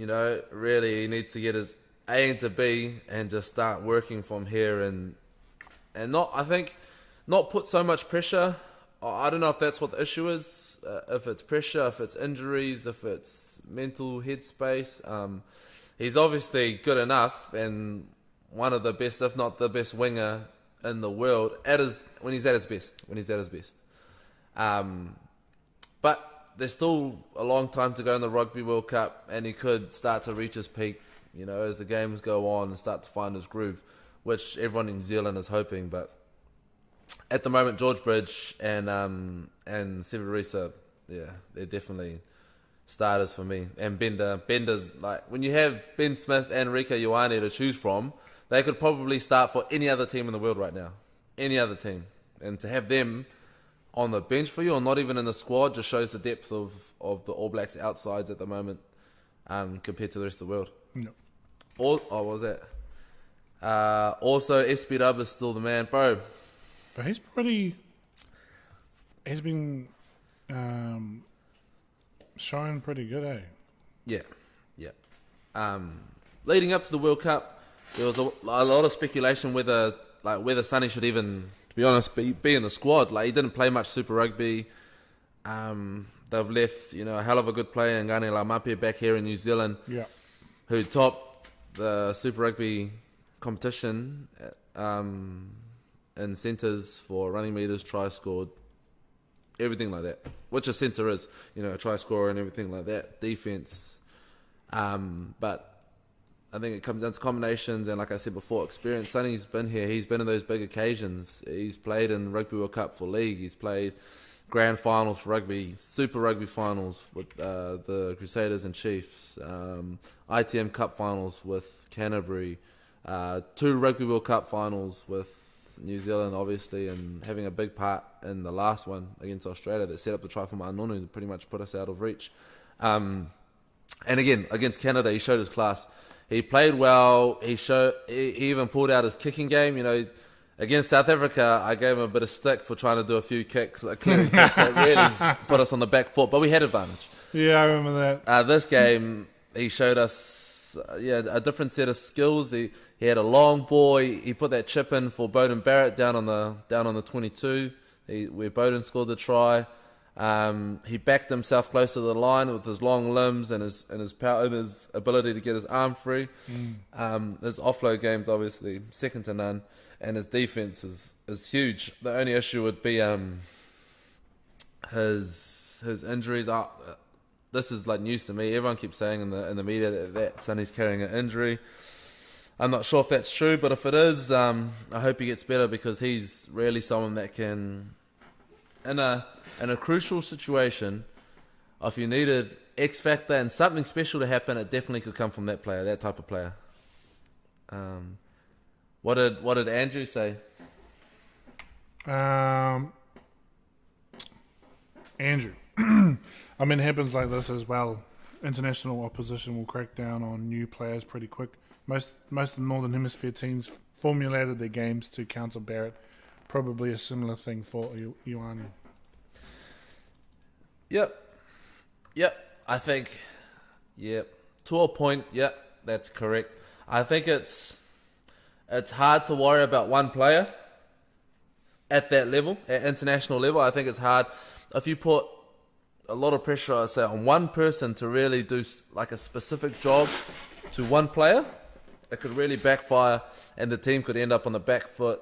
A: really he needs to get his A into B and just start working from here and not put so much pressure. I don't know if that's what the issue is, if it's pressure, if it's injuries, if it's mental headspace. He's obviously good enough and one of the best, if not the best winger in the world when he's at his best. But there's still a long time to go in the Rugby World Cup, and he could start to reach his peak, as the games go on and start to find his groove, which everyone in New Zealand is hoping. But at the moment, George Bridge and Sevu Reece, they're definitely starters for me. And Bender's like, when you have Ben Smith and Rieko Ioane to choose from, they could probably start for any other team in the world right now, any other team, and to have them on the bench for you, or not even in the squad, just shows the depth of the All Blacks outsides at the moment, compared to the rest of the world.
B: No.
A: What was that? Also, SB Dub is still the man, bro.
B: But he's been showing pretty good, eh?
A: Yeah. Leading up to the World Cup, there was a lot of speculation whether Sonny should even, to be honest, be in the squad. Like, he didn't play much Super Rugby. They've left, a hell of a good player, Ngani Laumape, back here in New Zealand, who topped the Super Rugby competition in centres for running meters, try scored, everything like that, which a centre is, a try scorer and everything like that, defence. But I think it comes down to combinations and, like I said before, experience. Sonny's been here. He's been in those big occasions. He's played in Rugby World Cup for league. He's played grand finals for rugby, Super Rugby finals with the Crusaders and Chiefs, ITM Cup finals with Canterbury, 2 Rugby World Cup finals with New Zealand, obviously, and having a big part in the last one against Australia that set up the try for Ma'anonu to pretty much put us out of reach. And again, against Canada, he showed his class. He played well. He even pulled out his kicking game. You know, against South Africa, I gave him a bit of stick for trying to do a few kicks, like clearing kicks that really put us on the back foot. But we had advantage.
B: Yeah, I remember that.
A: This game, he showed us a different set of skills. He had a long ball. He put that chip in for Beauden Barrett down on the 22, where Beauden scored the try. He backed himself close to the line with his long limbs and his power and his ability to get his arm free. His offload game's obviously second to none, and his defense is huge. The only issue would be his injuries. This is like news to me. Everyone keeps saying in the media that Sonny's carrying an injury. I'm not sure if that's true, but if it is, I hope he gets better, because he's really someone that can, in a crucial situation, if you needed X factor and something special to happen, it definitely could come from that player, that type of player. What did Andrew say?
B: Andrew. I mean, it happens like this as well. International opposition will crack down on new players pretty quick. Most of the Northern Hemisphere teams formulated their games to counter Barrett. Probably a similar thing for Ioane. Yep.
A: I think, to a point, that's correct. I think it's hard to worry about one player at that level, at international level. I think it's hard if you put a lot of pressure, I say, on one person to really do like a specific job to one player. It could really backfire, and the team could end up on the back foot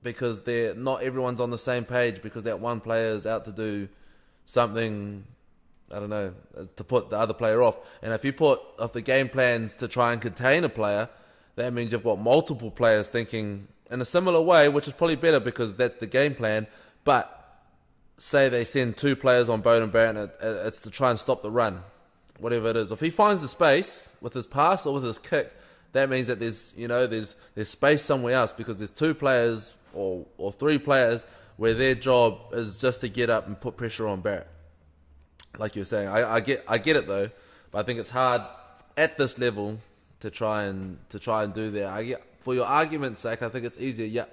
A: because not everyone's on the same page, because that one player is out to do something, I don't know, to put the other player off. And if the game plans to try and contain a player, that means you've got multiple players thinking in a similar way, which is probably better because that's the game plan. But say they send 2 players on Beauden Barrett, and it's to try and stop the run, whatever it is. If he finds the space with his pass or with his kick, that means that there's space somewhere else, because there's 2 players or 3 players where their job is just to get up and put pressure on Barrett. Like you're saying, I get it though, but I think it's hard at this level to try and do that. For your argument's sake, I think it's easier,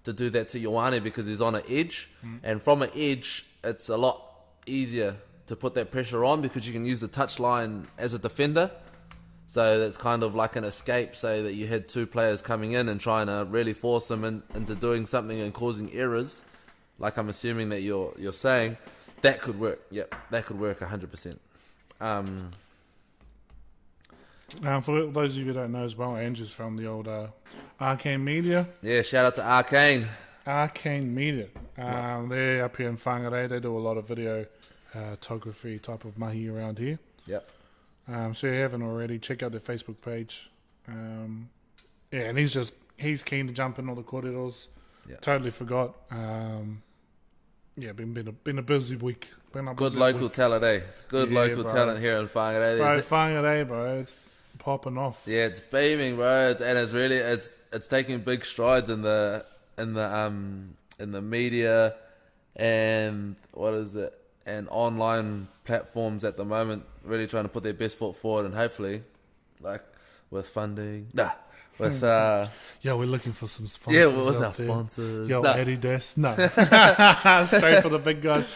A: to do that to Ioane, because he's on an edge, and from an edge, it's a lot easier to put that pressure on, because you can use the touchline as a defender. So that's kind of like an escape, say that you had 2 players coming in and trying to really force them into doing something and causing errors, like I'm assuming that you're saying. That could work. Yep, that could work 100%.
B: For those of you who don't know as well, Andrew's from the old Arcane Media.
A: Yeah, shout out to Arcane.
B: Arcane Media. They're up here in Whangarei. They do a lot of video photography type of mahi around here.
A: Yep.
B: So if you haven't already, check out their Facebook page. And he's keen to jump in all the corridors. Yep. Totally forgot. Been a busy week.
A: Good local talent, eh? Good local talent here in Whangarei.
B: Whangarei, bro, it's popping off.
A: Yeah, it's beaming, bro, and it's really it's taking big strides in the media and and online platforms at the moment. Really trying to put their best foot forward, and hopefully, like with funding, we're
B: looking for some sponsors.
A: Yeah, with our sponsors.
B: Adidas, straight for the big guys.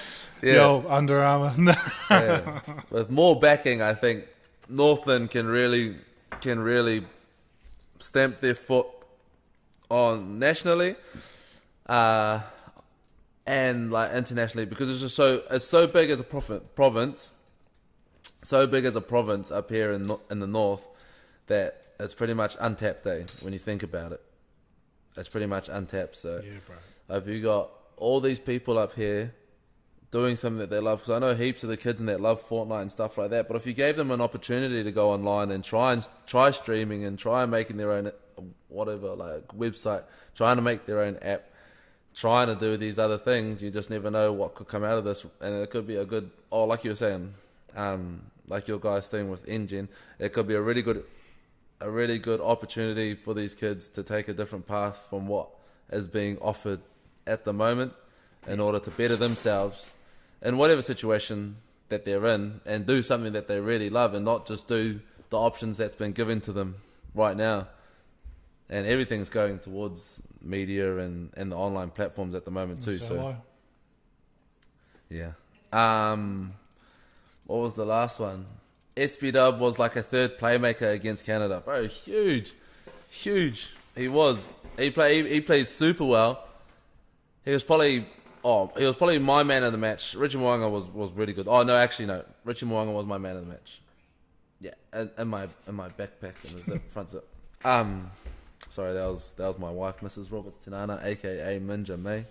B: Yeah. Under Armour.
A: Yeah. With more backing, I think Northland can really stamp their foot on nationally, and like internationally, because it's so big as a province, up here in the north, that it's pretty much untapped, when you think about it. It's pretty much untapped. So if you got all these people up here doing something that they love. Because I know heaps of the kids in that love Fortnite and stuff like that. But if you gave them an opportunity to go online and try streaming and try making their own whatever, like website, trying to make their own app, trying to do these other things, you just never know what could come out of this. And it could be a good, like you were saying, like your guys' thing with Engine, it could be a really good opportunity for these kids to take a different path from what is being offered at the moment in order to better themselves in whatever situation that they're in and do something that they really love and not just do the options that's been given to them right now. And everything's going towards media and the online platforms at the moment too. So yeah. What was the last one? SB-Dub was like a third playmaker against Canada. Bro, huge. He played super well. He was probably my man of the match. Richie Mo'unga was really good. Oh no, actually no. Richie Mo'unga was my man of the match. Yeah, in my backpack and the zip, front zip. Sorry, that was my wife, Mrs. Roberts Tinana, aka Minja May.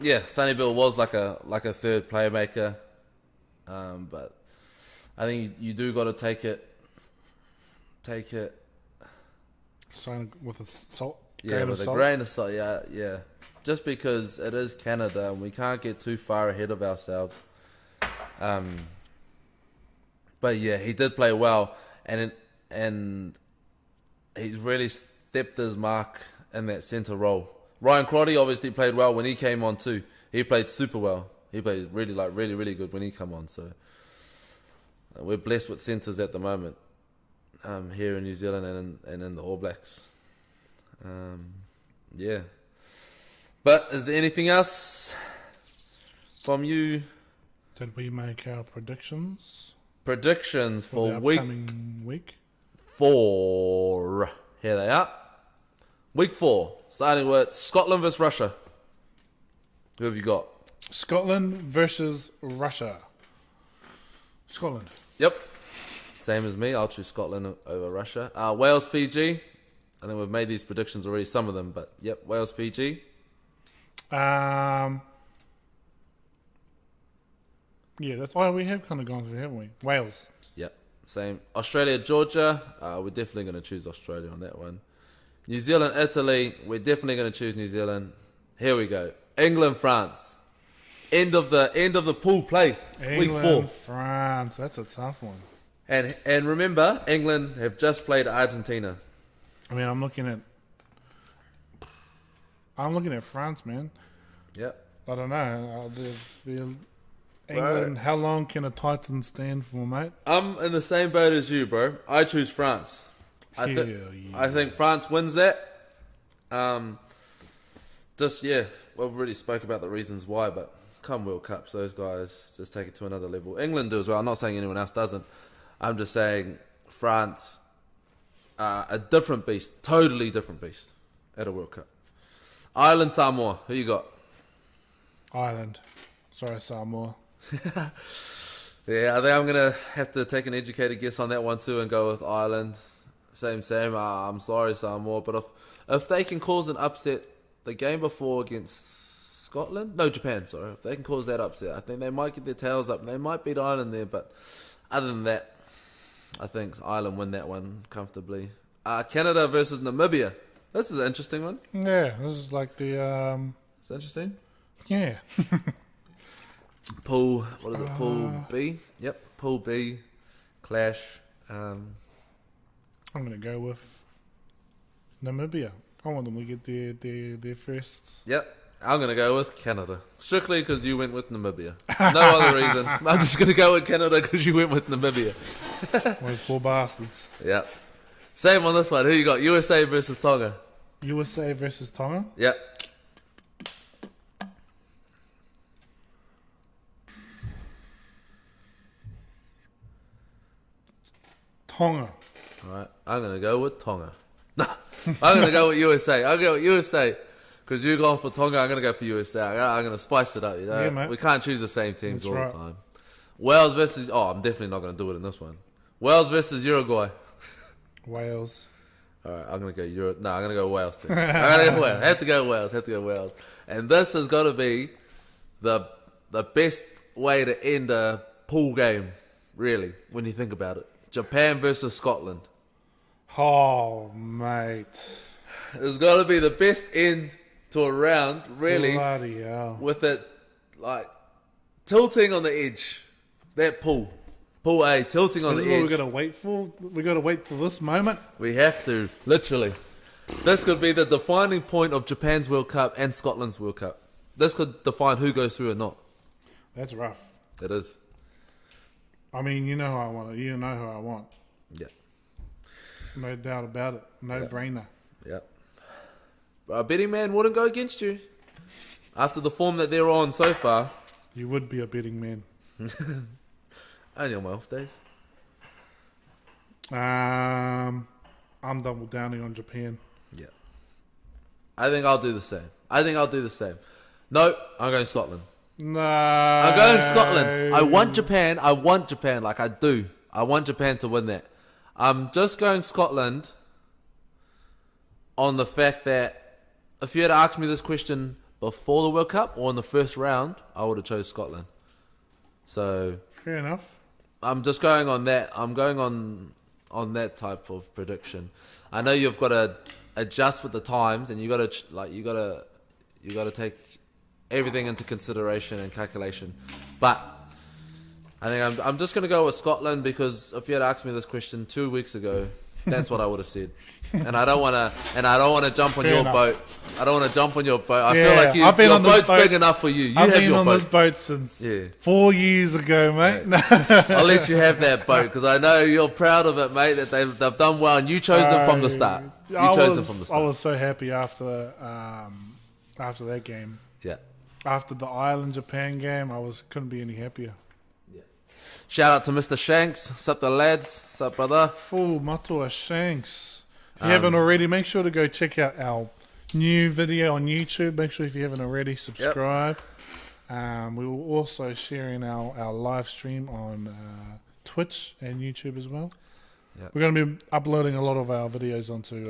A: Yeah, Sonny Bill was like a third playmaker. But I think you do got to take it.
B: Sign with a salt.
A: Yeah, with a grain of salt. Yeah. Just because it is Canada and we can't get too far ahead of ourselves. But yeah, he did play well, and he's really stepped his mark in that centre role. Ryan Crotty obviously played well when he came on too. He played super well. He played really good when he come on. So we're blessed with centres at the moment here in New Zealand and in the All Blacks. Yeah. But is there anything else from you?
B: Did we make our predictions?
A: Predictions for
B: the
A: week
B: upcoming week
A: 4. Here they are. Week 4, starting with Scotland versus Russia. Who have you got?
B: Scotland versus Russia. Scotland.
A: Yep. Same as me. I'll choose Scotland over Russia. Wales, Fiji. I think we've made these predictions already, some of them, but yep, Wales, Fiji.
B: Yeah, that's why we have kind of gone through, haven't we? Wales.
A: Yep, same. Australia, Georgia. We're definitely going to choose Australia on that one. New Zealand, Italy. We're definitely going to choose New Zealand. Here we go. England, France. End of the pool play. Week 4.
B: England, France. That's a tough one.
A: And remember, England have just played Argentina.
B: I mean, I'm looking at France, man.
A: Yep.
B: I don't know. England. How long can a Titan stand for, mate?
A: I'm in the same boat as you, bro. I choose France. I think France wins that. We've already spoke about the reasons why, but come World Cups, those guys just take it to another level. England do as well. I'm not saying anyone else doesn't. I'm just saying France, a different beast, totally different beast at a World Cup. Ireland, Samoa, who you got?
B: Ireland. Sorry, Samoa.
A: Yeah, I think I'm going to have to take an educated guess on that one too and go with Ireland. Same. I'm sorry, Samoa, but if they can cause an upset the game before against Japan, sorry. If they can cause that upset, I think they might get their tails up. They might beat Ireland there, but other than that, I think Ireland win that one comfortably. Canada versus Namibia. This is an interesting one.
B: Yeah, this is like the...
A: It's interesting.
B: Yeah.
A: Pool B? Yep, Pool B. Clash.
B: I'm going to go with Namibia. I want them to get their first...
A: Yep. I'm going to go with Canada. Strictly because you went with Namibia. No other reason. I'm just going to go with Canada because you went with Namibia.
B: Those poor bastards.
A: Yep. Same on this one. Who you got? USA versus Tonga.
B: USA versus Tonga?
A: Yep.
B: Tonga.
A: Alright. I'm going to go with Tonga. I'm going to go with USA. I'll go with USA. Because you're going for Tonga, I'm going to go for USA. I'm going to spice it up, you know.
B: Yeah, mate.
A: We can't choose the same teams
B: That's
A: all
B: right.
A: the time. Wales versus... I'm definitely not going to do it in this one. Wales versus Uruguay.
B: Wales.
A: All right, I'm gonna go Europe. No, I'm gonna go Wales too. I'm gonna go Wales. Have to go Wales. And this has got to be the best way to end a pool game, really, when you think about it. Japan versus Scotland.
B: Oh, mate.
A: It's got to be the best end to a round, really.
B: Bloody hell.
A: With it, like, tilting on the edge. That pool. Pool A, tilting on the edge.
B: This is what we're going to wait for? We're going to wait for this moment?
A: We have to, literally. This could be the defining point of Japan's World Cup and Scotland's World Cup. This could define who goes through or not.
B: That's rough.
A: It is.
B: I mean, you know who I want. You know who I want.
A: Yeah.
B: No doubt about it. No brainer.
A: Yeah. But a betting man wouldn't go against you. After the form that they're on so far.
B: You would be a betting man.
A: Only on my off days.
B: I'm double downing on Japan.
A: Yeah. I think I'll do the same. No, I'm going Scotland.
B: No.
A: I'm going Scotland. I want Japan. Like I do. I want Japan to win that. I'm just going Scotland on the fact that if you had asked me this question before the World Cup or in the first round, I would have chose Scotland. So
B: fair enough.
A: I'm just going on that. I'm going on that type of prediction. I know you've got to adjust with the times, and you got to take everything into consideration and calculation. But I think I'm just going to go with Scotland because if you had asked me this question 2 weeks ago, that's what I would have said. And I don't want to jump on your boat. I don't want to jump on your boat. I feel like your boat's big enough for you.
B: I've been on this boat since 4 years ago, mate.
A: I'll let you have that boat because I know you're proud of it, mate, that they've done well and you chose them from the start. I
B: was so happy after that game.
A: Yeah.
B: After the Ireland-Japan game, couldn't be any happier.
A: Yeah. Shout out to Mr. Shanks. Sup the lads. Sup brother.
B: Full matua Shanks. If you haven't already, make sure to go check out our new video on YouTube. Make sure if you haven't already, subscribe. Yep. We will also sharing our live stream on Twitch and YouTube as well. Yep. We're going to be uploading a lot of our videos onto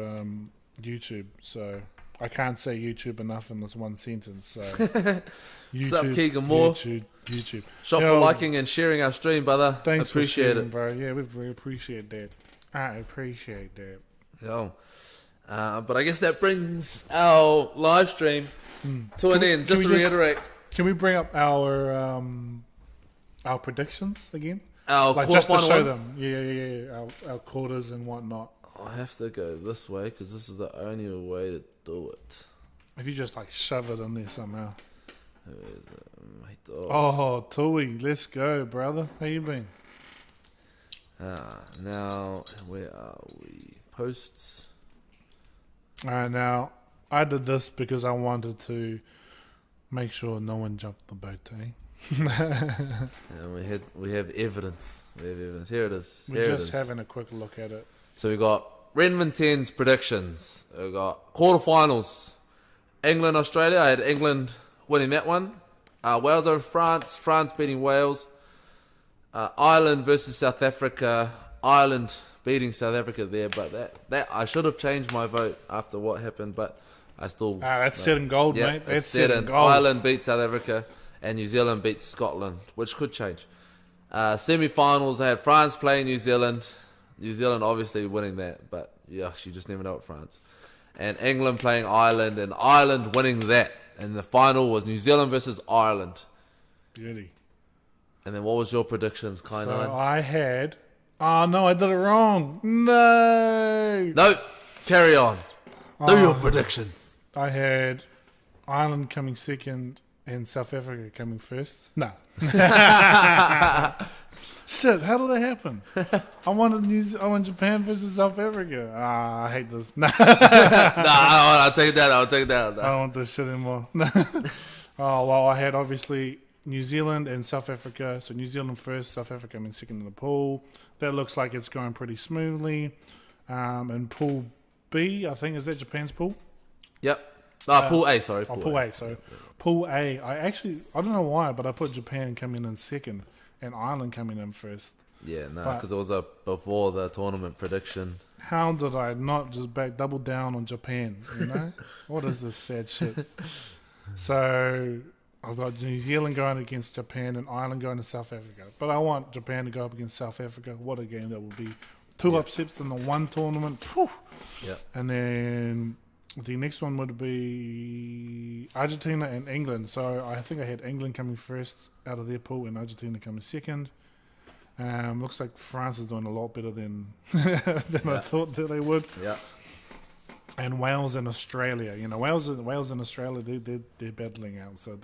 B: YouTube, so I can't say YouTube enough in this one sentence. So YouTube,
A: Sup Keegan Moore.
B: YouTube.
A: Shot for liking and sharing our stream, brother.
B: Thanks
A: appreciate
B: for sharing,
A: it,
B: bro. Yeah, we very appreciate that. I appreciate that.
A: Yo. But I guess that brings our live stream to an end. Just to reiterate,
B: can we bring up our predictions again?
A: Just to show
B: them, our quarters and whatnot.
A: I have to go this way because this is the only way to do it.
B: If you just shove it in there somehow.
A: Oh,
B: Tui, let's go, brother. How you been?
A: Now where are we? Posts.
B: Alright, now I did this because I wanted to make sure no one jumped the boat,
A: And we have evidence. Here it is.
B: We're just having a quick look at it.
A: So we got Renman 10's predictions. We got quarterfinals. England, Australia. I had England winning that one. Wales over France. France beating Wales. Ireland versus South Africa. Ireland beating South Africa there, but that I should have changed my vote after what happened, but I still...
B: that's set in gold, mate. That's set in gold.
A: Ireland beats South Africa, and New Zealand beats Scotland, which could change. Semi-finals, I had France playing New Zealand. New Zealand obviously winning that, but you just never know with France. And England playing Ireland, and Ireland winning that. And the final was New Zealand versus Ireland.
B: Beauty.
A: And then what was your predictions, Kai9?
B: So I had... Oh, no, I did it wrong. No,
A: carry on. Do your predictions.
B: I had Ireland coming second and South Africa coming first. No. Shit, how did that happen? I wanted Japan versus South Africa. I hate this.
A: I'll take that.
B: I don't want this shit anymore. I had obviously New Zealand and South Africa. So New Zealand first, South Africa coming second in the pool. That looks like it's going pretty smoothly. And Pool B, I think, is that Japan's pool?
A: Yep. Pool A, sorry.
B: Pool A. So Pool A, I don't know why, but I put Japan coming in second. and Ireland coming in first.
A: Yeah, no, because it was before the tournament prediction.
B: How did I not just double down on Japan, you know? What is this sad shit? So I've got New Zealand going against Japan and Ireland going to South Africa. But I want Japan to go up against South Africa. What a game that will be. Two upsets in the one tournament.
A: Yeah.
B: And then the next one would be Argentina and England. So I think I had England coming first out of their pool and Argentina coming second. Looks like France is doing a lot better than I thought that they would.
A: Yeah.
B: And Wales and Australia, Wales and Australia, they're battling out. So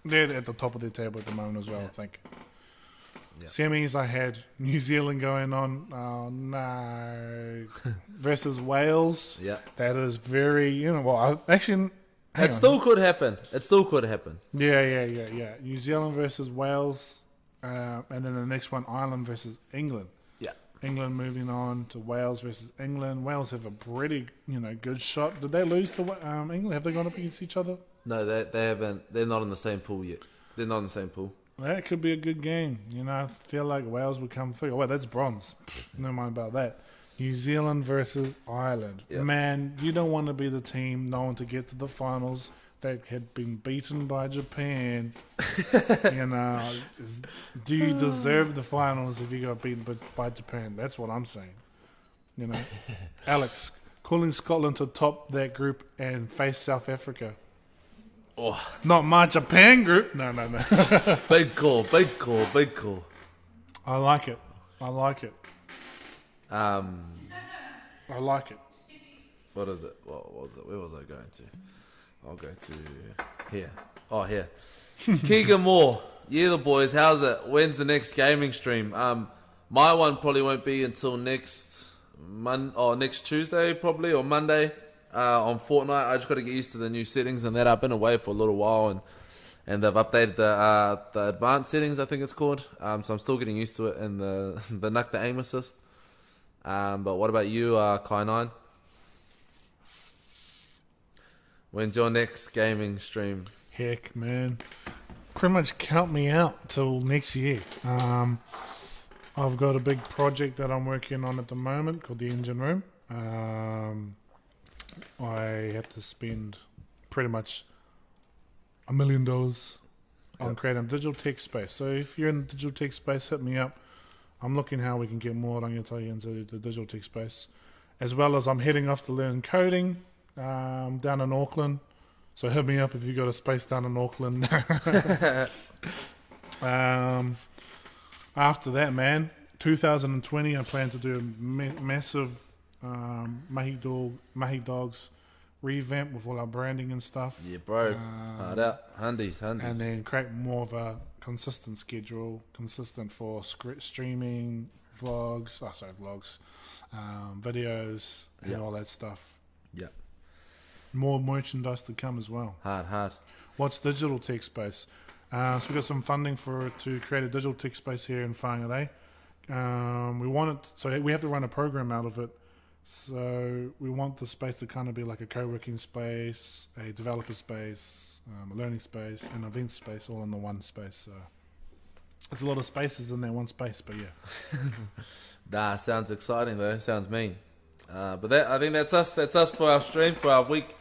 B: they're at the top of their table at the moment as well. I think. Yeah. Semis, I had New Zealand going on. Oh no, versus Wales.
A: Yeah,
B: that is very
A: It still could happen.
B: Yeah. New Zealand versus Wales. And then the next one, Ireland versus England. Yeah. England moving on to Wales versus England. Wales have a pretty, good shot. Did they lose to England? Have they gone up against each other?
A: No, they haven't. They're not in the same pool yet. They're not in the same pool.
B: That could be a good game. I feel like Wales would come through. Oh, wait, that's bronze. No mind about that. New Zealand versus Ireland. Yep. Man, you don't want to be the team known to get to the finals that had been beaten by Japan. Do you deserve the finals if you got beaten by Japan? That's what I'm saying. Alex, calling Scotland to top that group and face South Africa. Oh. Not my Japan group. No.
A: Big call.
B: I like it. I like it.
A: What is it? What was it? Where was I going to? I'll go to here. Oh, here. Keegan Moore. Yeah, the boys. How's it? When's the next gaming stream? My one probably won't be until next Tuesday probably, or Monday. On Fortnite, I just got to get used to the new settings and that. I've been away for a little while, and they've updated the advanced settings, I think it's called. So I'm still getting used to it, and the Nuck the aim assist. But what about you, Kai9? When's your next gaming stream?
B: Heck, man, pretty much count me out till next year. I've got a big project that I'm working on at the moment called the Engine Room. I have to spend pretty much $1 million on creating a digital tech space. So if you're in the digital tech space, hit me up. I'm looking how we can get more Rangitai into the digital tech space. As well as I'm heading off to learn coding down in Auckland. So hit me up if you've got a space down in Auckland. After that, man, 2020, I plan to do a massive Mahi Dogs revamp with all our branding and stuff.
A: Yeah, bro. Hard out. Handies.
B: And then create more of a consistent schedule, consistent for streaming, vlogs, videos, and all that stuff. Yeah. More merchandise to come as well.
A: Hard.
B: What's digital tech space? So we got some funding to create a digital tech space here in Whangarei. So we have to run a program out of it. So we want the space to kind of be like a co-working space, a developer space, a learning space, and an event space, all in the one space. So it's a lot of spaces in that one space, but yeah.
A: Nah, sounds exciting though. Sounds mean. But I think that's us. That's us for our stream for our week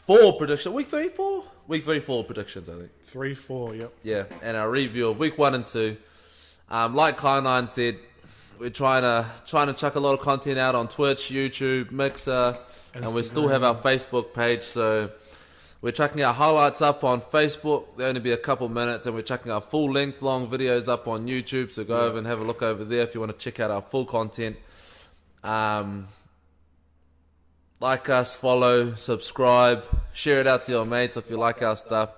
A: 4 prediction. Week 3, 4. Week 3, 4 predictions. I think
B: 3, 4. Yep.
A: Yeah, and our review of week 1 and 2. Like Kai9 said, we're trying to chuck a lot of content out on Twitch, YouTube, Mixer, and we still have our Facebook page. So we're chucking our highlights up on Facebook. They'll only be a couple minutes, and we're chucking our full-length long videos up on YouTube. So go over and have a look over there if you want to check out our full content. Like us, follow, subscribe, share it out to your mates if you like our stuff.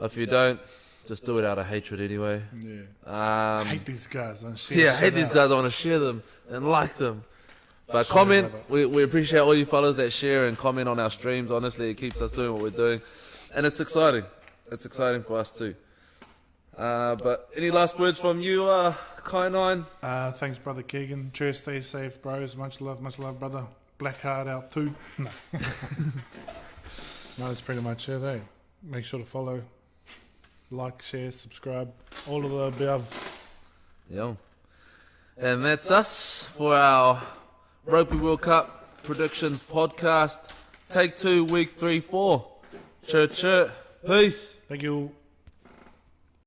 A: If you don't, just do it out of hatred anyway.
B: Yeah. I hate these guys.
A: I hate these guys. I want to share them and like them. But comment. We appreciate all you followers that share and comment on our streams. Honestly, it keeps us doing what we're doing. And it's exciting. It's exciting for us too. But any last words from you, Kai9?
B: Thanks, brother Keegan. Cheers, stay safe, bros. Much love, brother. Black Heart out too. No. No, that's pretty much it, eh? Make sure to follow. Like, share, subscribe, all of the above.
A: Yeah. And that's us for our Rugby World Cup predictions podcast. Take 2, week 3-4. Chur. Peace.
B: Thank you.